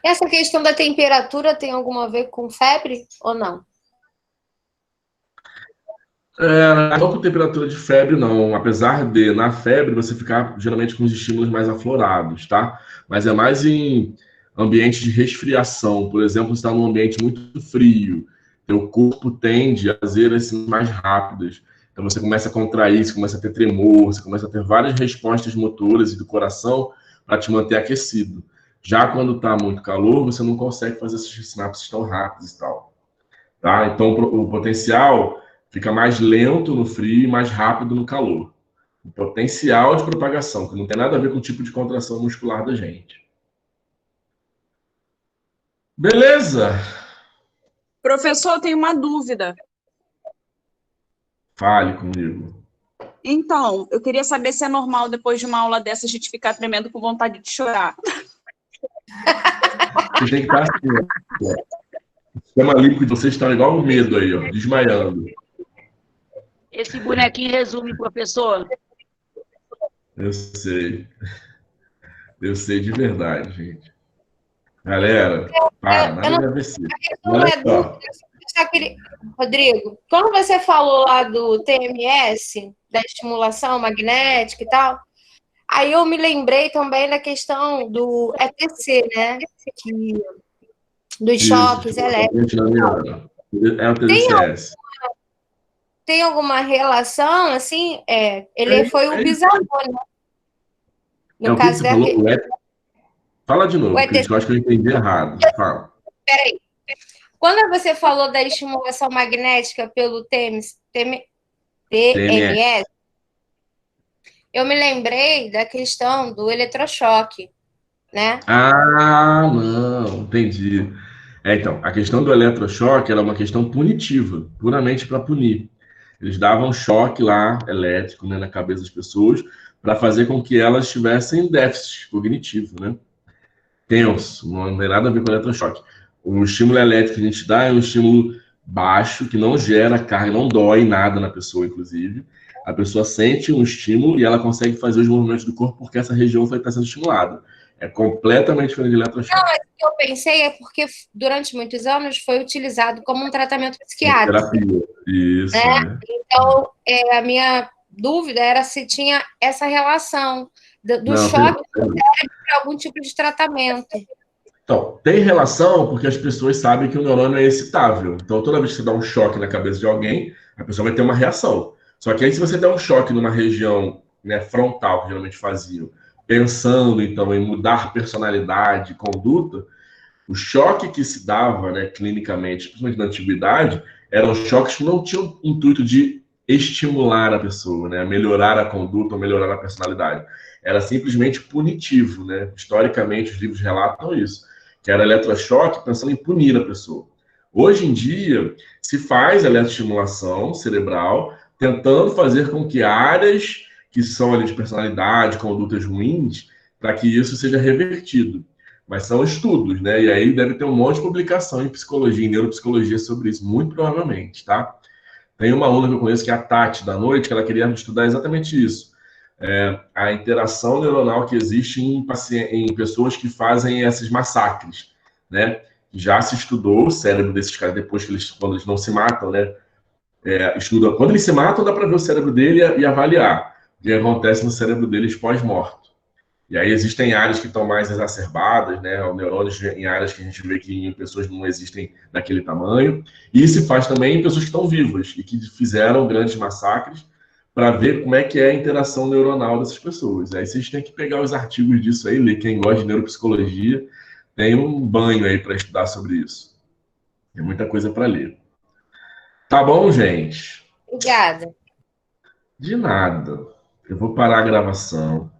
Essa questão da temperatura tem alguma a ver com febre ou não? Não com temperatura de febre, não. Apesar de, na febre, você ficar geralmente com os estímulos mais aflorados, tá? Mas é mais em ambiente de resfriação. Por exemplo, você está num ambiente muito frio, teu corpo tende a fazer assim, mais rápidas. Então você começa a contrair, você começa a ter tremor, você começa a ter várias respostas motoras e do coração para te manter aquecido. Já quando está muito calor, você não consegue fazer essas sinapses tão rápidas e tal. Tá? Então o potencial fica mais lento no frio e mais rápido no calor. O potencial de propagação, que não tem nada a ver com o tipo de contração muscular da gente. Beleza? Professor, eu tenho uma dúvida. Fale comigo. Então, eu queria saber se é normal, depois de uma aula dessa, a gente ficar tremendo com vontade de chorar. Você tem que estar assim, ó. Sistema líquido, vocês estão igual o medo aí, ó, desmaiando. Esse bonequinho resume, professor. Eu sei. Eu sei de verdade, gente. Galera, para, nada de AVC. Olha só. Rodrigo, quando você falou lá do TMS, da estimulação magnética e tal, aí eu me lembrei também da questão do ETC, né? Dos choques elétricos. É o TCS. Tem alguma relação, assim? Ele foi o bisavô, né? No caso da... Fala de novo, Cris, que eu acho que eu entendi errado. Fala. Peraí. Quando você falou da estimulação magnética pelo TMS, eu me lembrei da questão do eletrochoque, né? Ah, não, entendi. Então, a questão do eletrochoque era uma questão punitiva, puramente para punir. Eles davam choque lá, elétrico, né, na cabeça das pessoas, para fazer com que elas tivessem déficit cognitivo, né? Tenso, não tem nada a ver com eletrochoque. O estímulo elétrico que a gente dá é um estímulo baixo, que não gera carga, não dói nada na pessoa, inclusive. A pessoa sente um estímulo e ela consegue fazer os movimentos do corpo porque essa região está sendo estimulada. É completamente diferente de eletrochoque. Não, mas o que eu pensei é porque durante muitos anos foi utilizado como um tratamento psiquiátrico. Terapia. Isso, né? Então, a minha dúvida era se tinha essa relação do Não, choque do cérebro para algum tipo de tratamento. Então, tem relação porque as pessoas sabem que o neurônio é excitável. Então, toda vez que você dá um choque na cabeça de alguém, a pessoa vai ter uma reação. Só que aí, se você der um choque numa região, né, frontal, que geralmente faziam, pensando, então, em mudar personalidade, conduta, o choque que se dava, né, clinicamente, principalmente na antiguidade, eram choques que não tinham intuito de estimular a pessoa, né, melhorar a conduta ou melhorar a personalidade. Era simplesmente punitivo, né? Historicamente, os livros relatam isso, que era eletrochoque pensando em punir a pessoa. Hoje em dia, se faz eletroestimulação cerebral, tentando fazer com que áreas que são ali de personalidade, condutas ruins, para que isso seja revertido. Mas são estudos, né? E aí deve ter um monte de publicação em psicologia, em neuropsicologia sobre isso, muito provavelmente, tá? Tem uma aluna que eu conheço, que é a Tati, da noite, que ela queria estudar exatamente isso. A interação neuronal que existe em pessoas que fazem esses massacres, né? Já se estudou o cérebro desses caras depois que quando eles não se matam, né? Estuda. Quando eles se matam, dá para ver o cérebro dele e avaliar o que acontece no cérebro deles pós-morto. E aí existem áreas que estão mais exacerbadas, né? Neurônios em áreas que a gente vê que em pessoas não existem daquele tamanho. E se faz também em pessoas que estão vivas e que fizeram grandes massacres para ver como é que é a interação neuronal dessas pessoas. Aí vocês têm que pegar os artigos disso aí, ler. Quem gosta de neuropsicologia tem um banho aí para estudar sobre isso. Tem muita coisa para ler. Tá bom, gente? Obrigada. De nada. Eu vou parar a gravação.